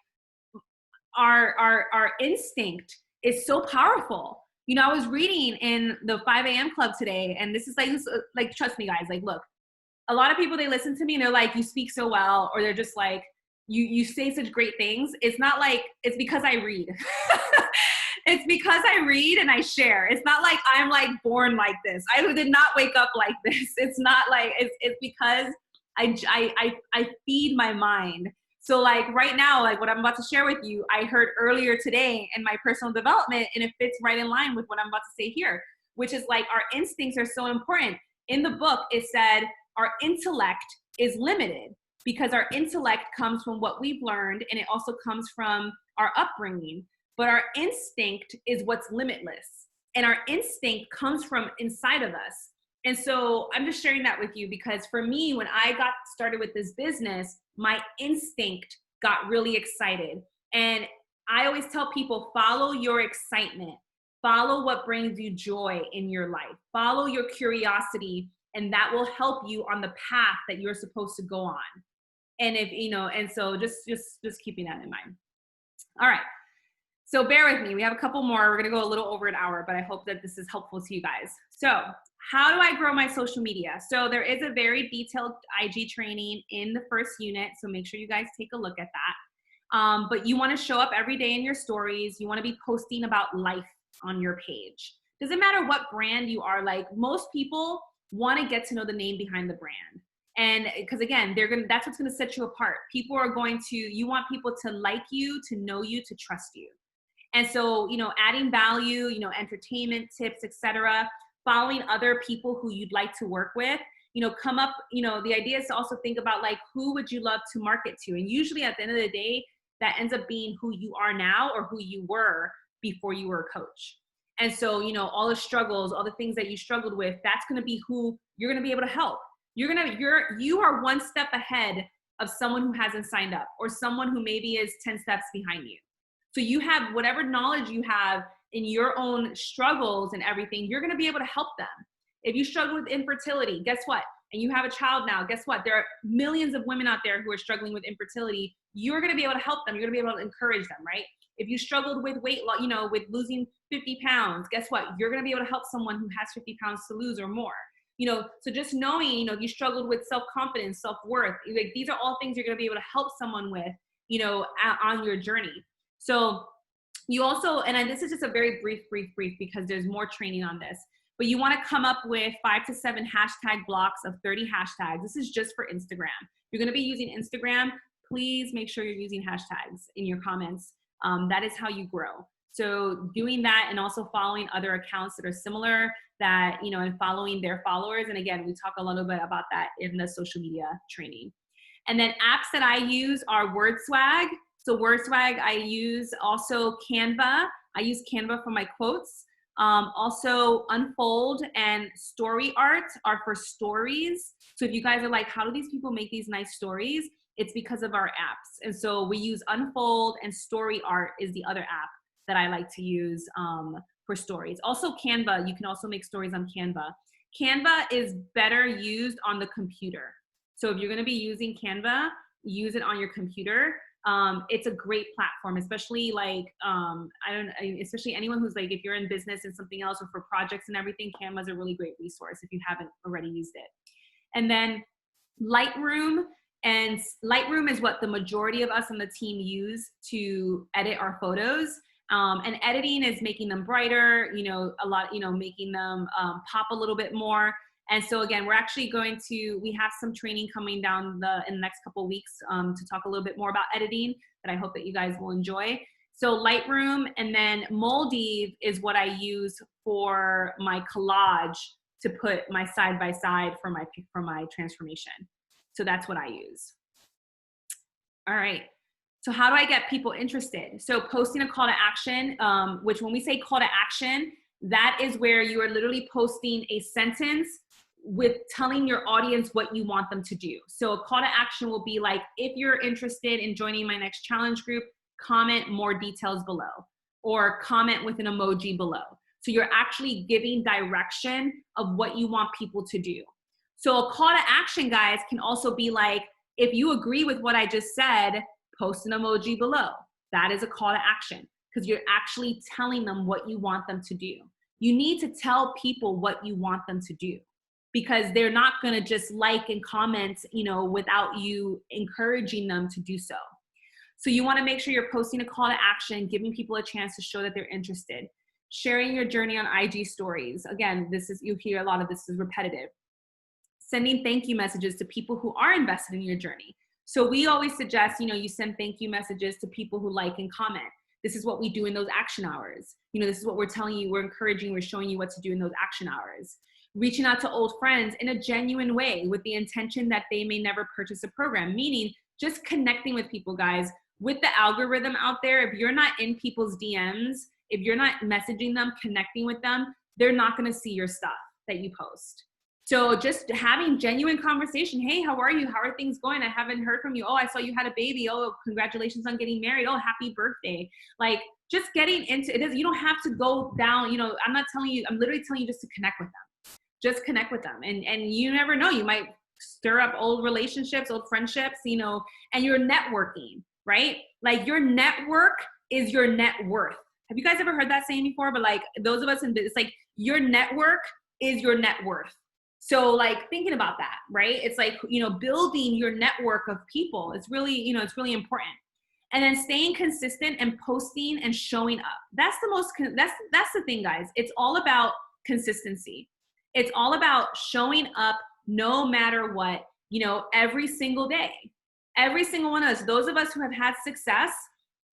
our instinct is so powerful. I was reading in the 5 a.m. club today, and this is like, trust me guys, like, look, a lot of people, they listen to me and they're like, you speak so well, or they're just like, you say such great things. It's not like, it's because I read. It's because I read and I share. It's not like I'm like born like this. I did not wake up like this. It's not like, it's because I feed my mind. So like right now, like what I'm about to share with you, I heard earlier today in my personal development, and it fits right in line with what I'm about to say here, which is like our instincts are so important. In the book, it said our intellect is limited because our intellect comes from what we've learned, and it also comes from our upbringing. But our instinct is what's limitless, and our instinct comes from inside of us. And so I'm just sharing that with you because for me, when I got started with this business, my instinct got really excited. And I always tell people, follow your excitement. Follow what brings you joy in your life. Follow your curiosity, and that will help you on the path that you're supposed to go on. And if, and so just keeping that in mind. All right. So bear with me. We have a couple more. We're going to go a little over an hour, but I hope that this is helpful to you guys. So how do I grow my social media? So there is a very detailed IG training in the first unit. So make sure you guys take a look at that. But you want to show up every day in your stories. You want to be posting about life on your page. Doesn't matter what brand you are. Like most people want to get to know the name behind the brand. And because again, that's what's going to set you apart. You want people to like you, to know you, to trust you. And so, adding value, entertainment tips, etc., following other people who you'd like to work with, come up, the idea is to also think about like, who would you love to market to? And usually at the end of the day, that ends up being who you are now or who you were before you were a coach. And so, all the struggles, all the things that you struggled with, that's going to be who you're going to be able to help. You are one step ahead of someone who hasn't signed up, or someone who maybe is 10 steps behind you. So you have whatever knowledge you have in your own struggles and everything, you're going to be able to help them. If you struggle with infertility, guess what? And you have a child now, guess what? There are millions of women out there who are struggling with infertility. You're going to be able to help them. You're going to be able to encourage them, right? If you struggled with weight loss, with losing 50 pounds, guess what? You're going to be able to help someone who has 50 pounds to lose or more. So just knowing, you struggled with self-confidence, self-worth, like these are all things you're going to be able to help someone with, on your journey. So you also, and this is just a very brief, because there's more training on this, but you want to come up with 5 to 7 hashtag blocks of 30 hashtags. This is just for Instagram. You're going to be using Instagram. Please make sure you're using hashtags in your comments. That is how you grow. So doing that, and also following other accounts that are similar, that, and following their followers. And again, we talk a little bit about that in the social media training. And then apps that I use are WordSwag. So WordSwag I use, also Canva. I use Canva for my quotes. Also Unfold and Story Art are for stories. So if you guys are like, how do these people make these nice stories? It's because of our apps. And so we use Unfold, and Story Art is the other app that I like to use for stories. Also Canva, you can also make stories on Canva. Canva is better used on the computer. So if you're gonna be using Canva, use it on your computer. It's a great platform, especially like, especially anyone who's like, if you're in business and something else or for projects and everything, Canva is a really great resource if you haven't already used it. And then Lightroom, and Lightroom is what the majority of us on the team use to edit our photos. And editing is making them brighter, making them pop a little bit more. And so again, we're actually we have some training coming down in the next couple of weeks to talk a little bit more about editing that I hope that you guys will enjoy. So Lightroom, and then Moldy is what I use for my collage to put my side by side for my transformation. So that's what I use. All right. So how do I get people interested? So posting a call to action, which when we say call to action, that is where you are literally posting a sentence with telling your audience what you want them to do. So a call to action will be like, if you're interested in joining my next challenge group, comment more details below, or comment with an emoji below. So you're actually giving direction of what you want people to do. So a call to action, guys, can also be like, if you agree with what I just said, post an emoji below. That is a call to action, because you're actually telling them what you want them to do. You need to tell people what you want them to do, because they're not going to just like and comment, without you encouraging them to do so. So you want to make sure you're posting a call to action, giving people a chance to show that they're interested. Sharing your journey on IG stories. Again, you hear a lot of this is repetitive. Sending thank you messages to people who are invested in your journey. So we always suggest, you send thank you messages to people who like and comment. This is what we do in those action hours. This is what we're telling you, we're encouraging, we're showing you what to do in those action hours. Reaching out to old friends in a genuine way with the intention that they may never purchase a program, meaning just connecting with people, guys. With the algorithm out there, if you're not in people's DMs, if you're not messaging them, connecting with them, they're not gonna see your stuff that you post. So just having genuine conversation. Hey, how are you? How are things going? I haven't heard from you. Oh, I saw you had a baby. Oh, congratulations on getting married. Oh, happy birthday. Like, just getting into it. You don't have to go down, I'm not telling you, I'm literally telling you just to connect with them. Just connect with them. And you never know, you might stir up old relationships, old friendships, and you're networking, right? Like, your network is your net worth. Have you guys ever heard that saying before? But like, those of us in business, like, your network is your net worth. So like, thinking about that, right? It's like, building your network of people is really, it's really important. And then staying consistent and posting and showing up. That's the thing, guys. It's all about consistency. It's all about showing up no matter what, every single day. Every single one of us, those of us who have had success,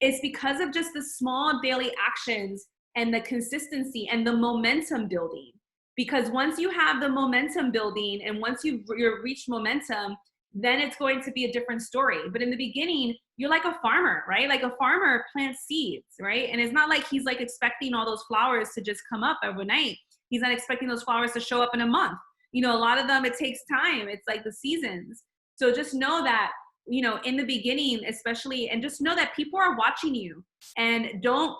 it's because of just the small daily actions and the consistency and the momentum building. Because once you have the momentum building and once you've reached momentum, then it's going to be a different story. But in the beginning, you're like a farmer, right? Like a farmer plants seeds, right? And it's not like he's like expecting all those flowers to just come up overnight. He's not expecting those flowers to show up in a month. A lot of them, it takes time. It's like the seasons. So just know that, in the beginning, especially, and just know that people are watching you, and don't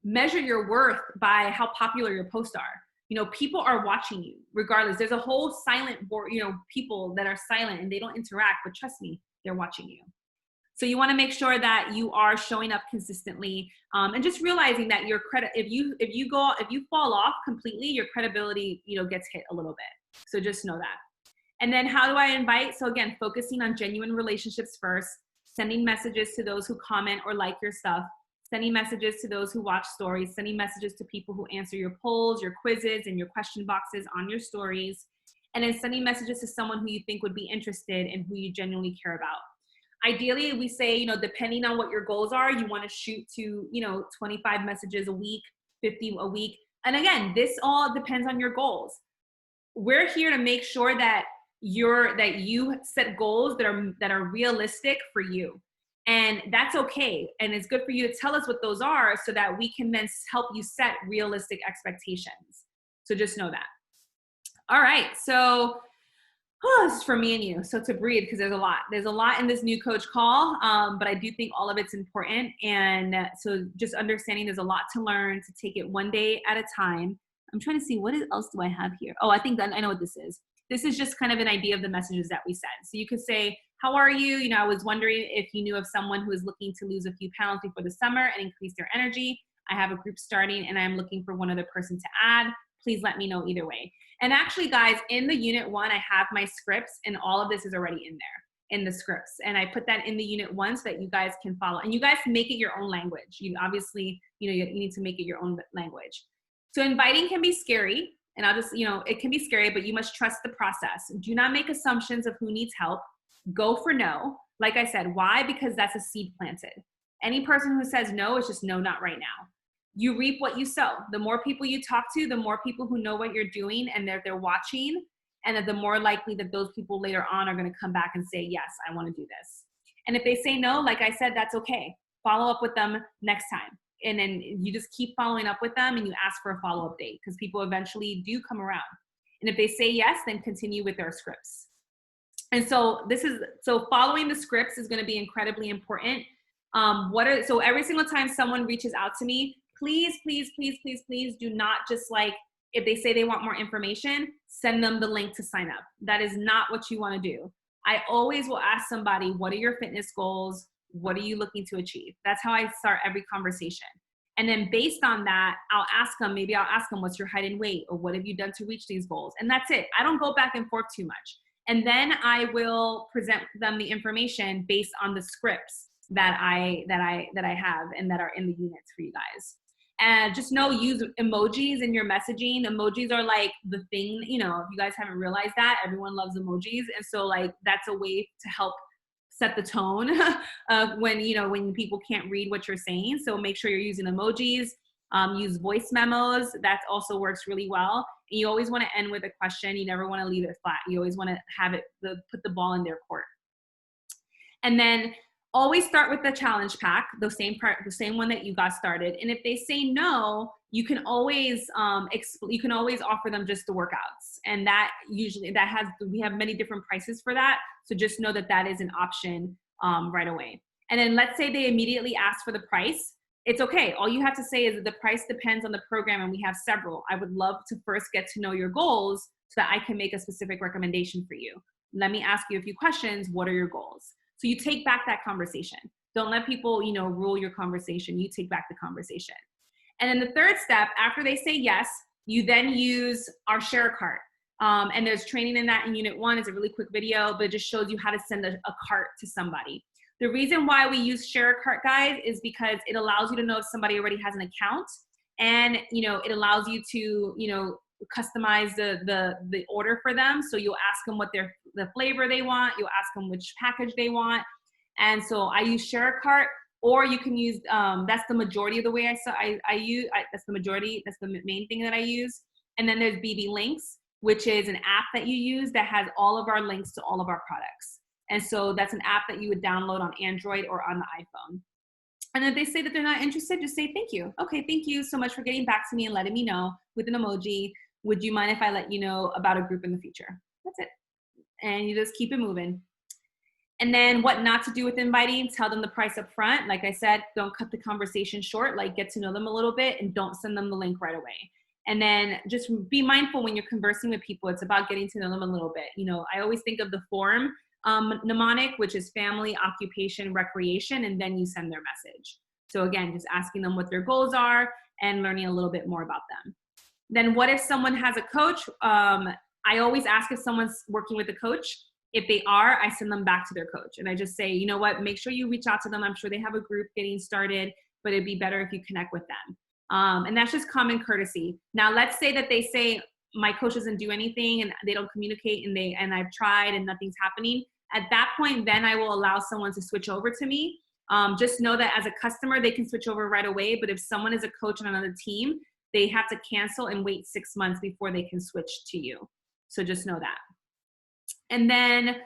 measure your worth by how popular your posts are. People are watching you regardless. There's a whole silent board, people that are silent and they don't interact, but trust me, they're watching you. So you want to make sure that you are showing up consistently, and just realizing that your credit, if you fall off completely, your credibility, gets hit a little bit. So just know that. And then how do I invite? So again, focusing on genuine relationships first, sending messages to those who comment or like your stuff, sending messages to those who watch stories, sending messages to people who answer your polls, your quizzes, and your question boxes on your stories, and then sending messages to someone who you think would be interested and who you genuinely care about. Ideally, we say, depending on what your goals are, you want to shoot to, 25 messages a week, 50 a week. And again, this all depends on your goals. We're here to make sure that, that you set goals that are realistic for you. And that's okay. And it's good for you to tell us what those are so that we can then help you set realistic expectations. So just know that. All right. So this is for me and you. So to breathe, because there's a lot in this new coach call. But I do think all of it's important. And so just understanding there's a lot to learn, to take it one day at a time. I'm trying to see what else do I have here? Oh, I think I know what this is. This is just kind of an idea of the messages that we send. So you could say, how are you? You know, I was wondering if you knew of someone who is looking to lose a few pounds before the summer and increase their energy. I have a group starting and I'm looking for one other person to add. Please let me know either way. And actually, guys, in the unit 1, I have my scripts, and all of this is already in there in the scripts. And I put that in the unit 1 so that you guys can follow. And you guys can make it your own language. You obviously, you need to make it your own language. So inviting can be scary. And I'll just, it can be scary, but you must trust the process. Do not make assumptions of who needs help. Go for no. Like I said, why? Because that's a seed planted. Any person who says no is just no, not right now. You reap what you sow. The more people you talk to, the more people who know what you're doing and they're watching, and that the more likely that those people later on are going to come back and say, yes, I want to do this. And if they say no, like I said, that's okay. Follow up with them next time. And then you just keep following up with them and you ask for a follow-up date because people eventually do come around. And if they say yes, then continue with their scripts. And so following the scripts is going to be incredibly important. So every single time someone reaches out to me, please, please, please, please, please do not just if they say they want more information, send them the link to sign up. That is not what you want to do. I always will ask somebody, what are your fitness goals? What are you looking to achieve? That's how I start every conversation. And then based on that, I'll ask them, what's your height and weight? Or what have you done to reach these goals? And that's it. I don't go back and forth too much. And then I will present them the information based on the scripts that I have and that are in the units for you guys. And just use emojis in your messaging. Emojis are like the thing, if you guys haven't realized that, everyone loves emojis. And so that's a way to help set the tone when people can't read what you're saying. So make sure you're using emojis, use voice memos. That also works really well. And you always want to end with a question. You never want to leave it flat. You always want to have it, put the ball in their court. And then always start with the challenge pack, the same one that you got started. And if they say no, you can always offer them just the workouts. And we have many different prices for that. So just know that is an option right away. And then let's say they immediately ask for the price. It's okay. All you have to say is that the price depends on the program and we have several. I would love to first get to know your goals so that I can make a specific recommendation for you. Let me ask you a few questions. What are your goals? So you take back that conversation. Don't let people, rule your conversation. You take back the conversation. And then the third step, after they say yes, you then use our share cart. And there's training in that in unit 1. It's a really quick video, but it just shows you how to send a cart to somebody. The reason why we use share a cart, guys, is because it allows you to know if somebody already has an account, and it allows you to customize the order for them. So you'll ask them what the flavor they want. You'll ask them which package they want. And so I use share a cart, or you can use that's the majority of the way that's the majority. That's the main thing that I use. And then there's BB Links, which is an app that you use that has all of our links to all of our products. And so that's an app that you would download on Android or on the iPhone. And if they say that they're not interested, just say, thank you. Okay, thank you so much for getting back to me and letting me know with an emoji. Would you mind if I let you know about a group in the future? That's it. And you just keep it moving. And then what not to do with inviting, tell them the price up front. Like I said, don't cut the conversation short, get to know them a little bit, and don't send them the link right away. And then just be mindful when you're conversing with people. It's about getting to know them a little bit. I always think of the form mnemonic, which is family, occupation, recreation, and then you send their message. So again, just asking them what their goals are and learning a little bit more about them. Then what if someone has a coach? I always ask if someone's working with a coach. If they are, I send them back to their coach. And I just say, you know what, make sure you reach out to them. I'm sure they have a group getting started, but it'd be better if you connect with them. And that's just common courtesy. Now, let's say that they say, my coach doesn't do anything and they don't communicate and I've tried and nothing's happening. At that point, then I will allow someone to switch over to me. Just know that as a customer, they can switch over right away. But if someone is a coach on another team, they have to cancel and wait 6 months before they can switch to you. So just know that. And then,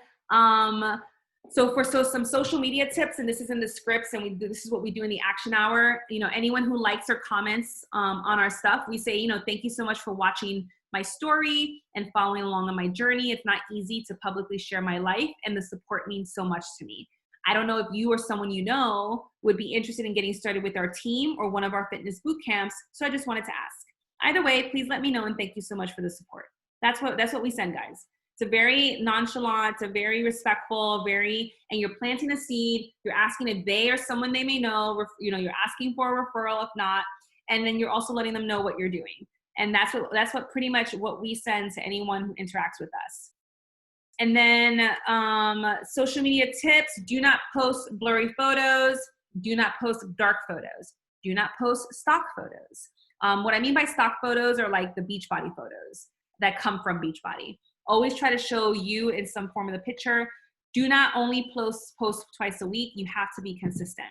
so some social media tips, and this is in the scripts, and this is what we do in the action hour. You know, anyone who likes or comments on our stuff, we say, you know, thank you so much for watching my story and following along on my journey. It's not easy to publicly share my life, and the support means so much to me. I don't know if you or someone you know would be interested in getting started with our team or one of our fitness boot camps. So I just wanted to ask. Either way, please let me know, and thank you so much for the support. That's what we send, guys. It's a very nonchalant, it's a very respectful, and you're planting a seed. You're asking if they or someone they may know, you know, you're asking for a referral if not, and then you're also letting them know what you're doing. And that's what pretty much what we send to anyone who interacts with us. And then social media tips: do not post blurry photos. Do not post dark photos. Do not post stock photos. What I mean by stock photos are like the Beachbody photos that come from Beachbody. Always try to show you in some form of the picture. Do not only post twice a week. You have to be consistent.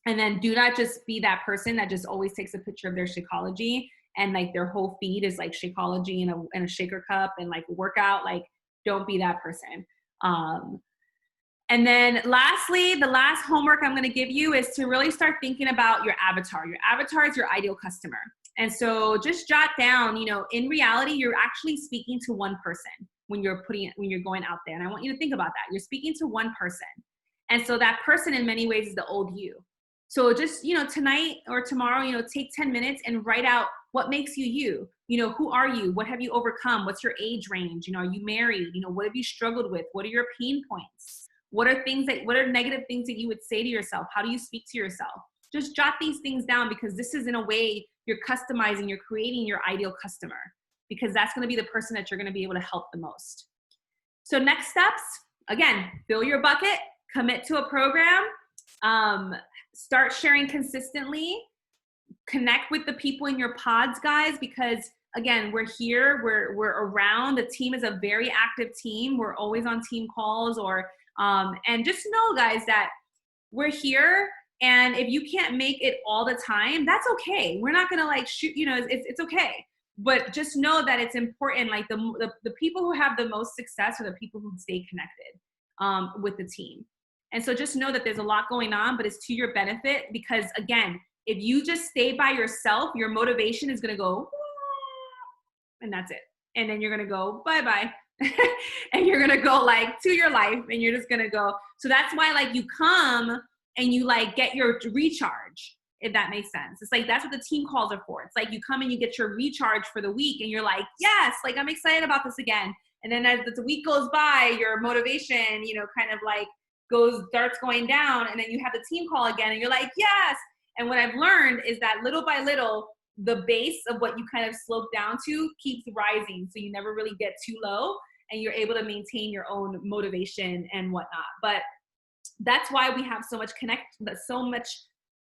And then do not just be that person that just always takes a picture of their Shakeology and like their whole feed is like Shakeology in a shaker cup and like a workout. Like, don't be that person. And then lastly, the last homework I'm going to give you is to really start thinking about your avatar. Your avatar is your ideal customer. And so just jot down, you know, in reality, you're actually speaking to one person when you're going out there. And I want you to think about that. You're speaking to one person. And so that person in many ways is the old you. So just, you know, tonight or tomorrow, you know, take 10 minutes and write out what makes you you. You know, who are you? What have you overcome? What's your age range? You know, are you married? You know, what have you struggled with? What are your pain points? What are negative things that you would say to yourself? How do you speak to yourself? Just jot these things down, because this is, in a way, you're customizing, you're creating your ideal customer, because that's going to be the person that you're going to be able to help the most. So next steps, again, fill your bucket, commit to a program, start sharing consistently, connect with the people in your pods, guys, because again, we're here, we're around. The team is a very active team. We're always on team calls and just know, guys, that we're here. And if you can't make it all the time, that's okay. We're not gonna like shoot, you know, it's okay. But just know that it's important. Like the people who have the most success are the people who stay connected with the team. And so just know that there's a lot going on, but it's to your benefit, because again, if you just stay by yourself, your motivation is gonna go, and that's it. And then you're gonna go, bye-bye. And you're gonna go like to your life, and you're just gonna go. So that's why like you come and you like get your recharge, if that makes sense. It's like, that's what the team calls are for. It's like you come and you get your recharge for the week, and you're like, yes, like I'm excited about this again. And then as the week goes by, your motivation, you know, kind of like starts going down, and then you have the team call again, and you're like, yes. And what I've learned is that little by little, the base of what you kind of slope down to keeps rising. So you never really get too low, and you're able to maintain your own motivation and whatnot. But that's why we have so much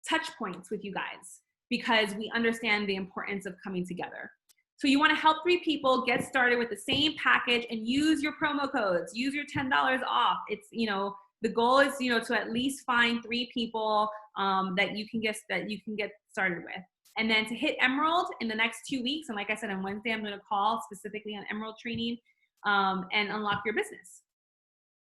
touch points with you guys, because we understand the importance of coming together. So you want to help 3 people get started with the same package, and use your promo codes, use your $10 off. It's, you know, the goal is, you know, to at least find 3 people that you can get started with. And then to hit Emerald in the next 2 weeks. And like I said, on Wednesday, I'm going to call specifically on Emerald training and unlock your business.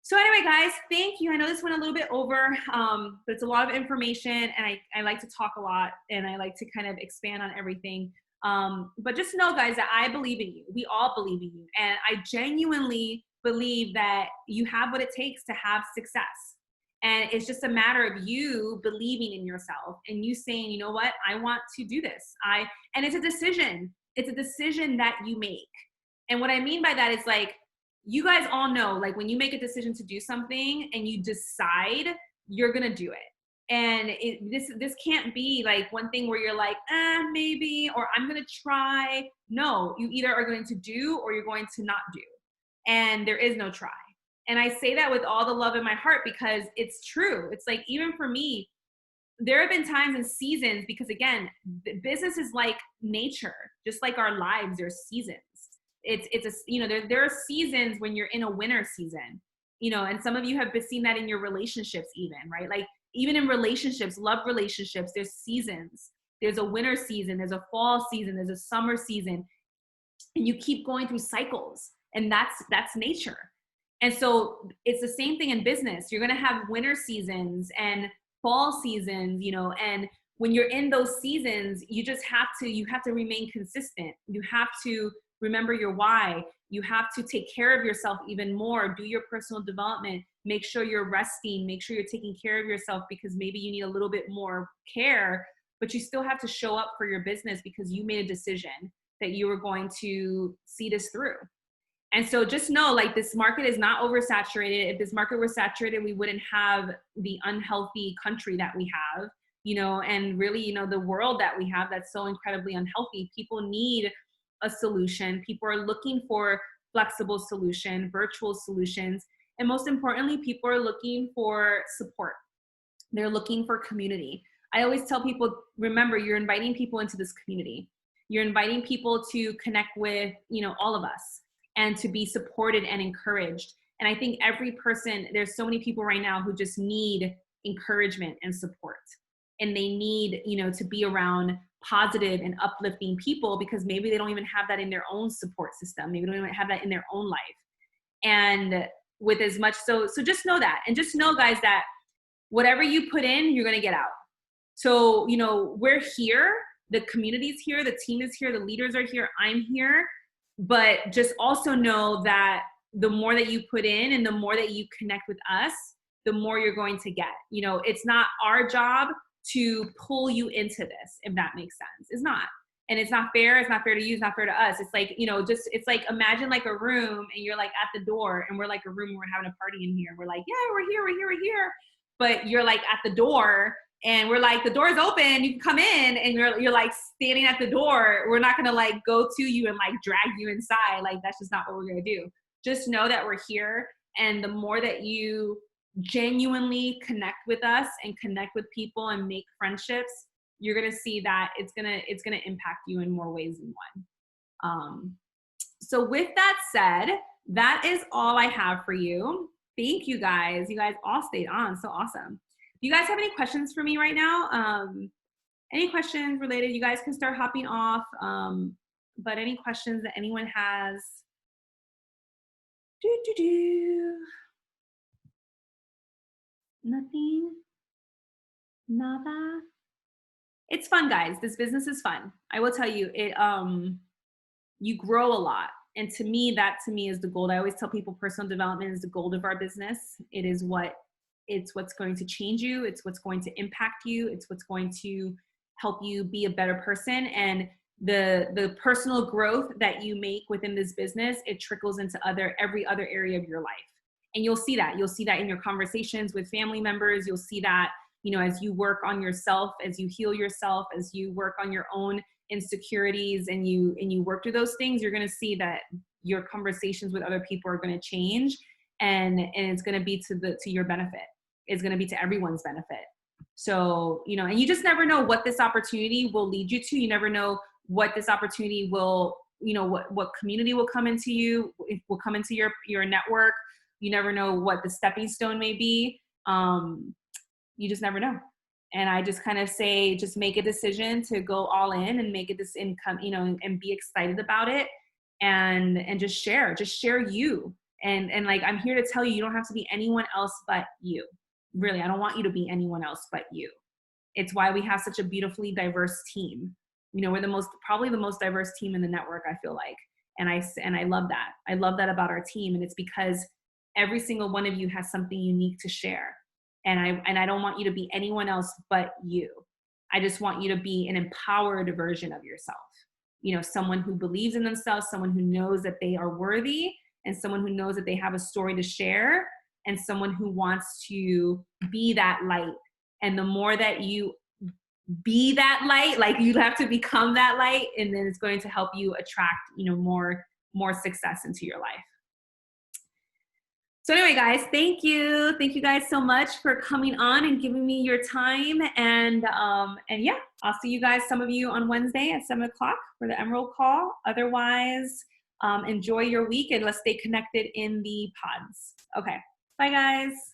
So anyway, guys, thank you. I know this went a little bit over, but it's a lot of information, and I like to talk a lot, and I like to kind of expand on everything. But just know, guys, that I believe in you. We all believe in you. And I genuinely believe that you have what it takes to have success. And it's just a matter of you believing in yourself and you saying, you know what, I want to do this. And it's a decision. It's a decision that you make. And what I mean by that is, like, you guys all know, like, when you make a decision to do something and you decide, you're going to do it. And this can't be like one thing where you're like, maybe, or I'm going to try. No, you either are going to do or you're going to not do. And there is no try. And I say that with all the love in my heart, because it's true. It's like, even for me, there have been times and seasons, because again, business is like nature, just like our lives, there's seasons. There are seasons when you're in a winter season, you know, and some of you have seen that in your relationships even, right? Like, even in relationships, love relationships, there's seasons. There's a winter season, there's a fall season, there's a summer season, and you keep going through cycles, and that's nature. And so it's the same thing in business. You're going to have winter seasons and fall seasons, you know, and when you're in those seasons, you have to remain consistent. You have to remember your why. You have to take care of yourself even more, do your personal development, make sure you're resting, make sure you're taking care of yourself, because maybe you need a little bit more care, but you still have to show up for your business because you made a decision that you were going to see this through. And so just know, like, this market is not oversaturated. If this market were saturated, we wouldn't have the unhealthy country that we have, you know, and really, you know, the world that we have that's so incredibly unhealthy. People need a solution. People are looking for flexible solution, virtual solutions. And most importantly, people are looking for support. They're looking for community. I always tell people, remember, you're inviting people into this community. You're inviting people to connect with, you know, all of us, and to be supported and encouraged. And I think every person, there's so many people right now who just need encouragement and support. And they need, you know, to be around positive and uplifting people, because maybe they don't even have that in their own support system. Maybe they don't even have that in their own life. And with as much, so just know that. And just know, guys, that whatever you put in, you're going to get out. So, you know, we're here, the community's here, the team is here, the leaders are here, I'm here. But just also know that the more that you put in and the more that you connect with us, the more you're going to get. You know, it's not our job to pull you into this, if that makes sense. It's not. And it's not fair. It's not fair to you. It's not fair to us. It's like, you know, just, it's like, imagine like a room and you're like at the door, and we're like a room, we're having a party in here. We're like, yeah, we're here. But you're like at the door, and we're like, the door's open, you can come in, and you're like standing at the door. We're not gonna like go to you and like drag you inside. Like, that's just not what we're gonna do. Just know that we're here. And the more that you genuinely connect with us and connect with people and make friendships, you're gonna see that it's gonna impact you in more ways than one. So with that said, that is all I have for you. Thank you guys. You guys all stayed on. So awesome. Do you guys have any questions for me right now? Any questions related? You guys can start hopping off. But any questions that anyone has? Nothing? Nada? It's fun, guys. This business is fun. I will tell you, you grow a lot. And to me, that is the gold. I always tell people personal development is the gold of our business. It's what's going to change you. It's what's going to impact you. It's what's going to help you be a better person. And the personal growth that you make within this business, it trickles into every other area of your life. And you'll see that. You'll see that in your conversations with family members. You'll see that, you know, as you work on yourself, as you heal yourself, as you work on your own insecurities, and you work through those things, you're going to see that your conversations with other people are going to change, and it's going to be to your benefit. It's going to be to everyone's benefit. So, you know, and you just never know what this opportunity will lead you to. You never know what this opportunity will, you know, what community will come into you, it will come into your network. You never know what the stepping stone may be. You just never know. And I just kind of say, just make a decision to go all in and make it this income, you know, and be excited about it, and just share you. And like, I'm here to tell you, you don't have to be anyone else but you. Really, I don't want you to be anyone else but you. It's why we have such a beautifully diverse team. You know, we're probably the most diverse team in the network, I feel like. And I love that. I love that about our team. And it's because every single one of you has something unique to share. And I don't want you to be anyone else but you. I just want you to be an empowered version of yourself. You know, someone who believes in themselves, someone who knows that they are worthy, and someone who knows that they have a story to share, and someone who wants to be that light. And the more that you be that light, like, you have to become that light, and then it's going to help you attract, you know, more success into your life. So anyway, guys, thank you. Thank you guys so much for coming on and giving me your time. And yeah, I'll see you guys, some of you, on Wednesday at 7 o'clock for the Emerald Call. Otherwise, enjoy your week, and let's stay connected in the pods. Okay. Bye, guys.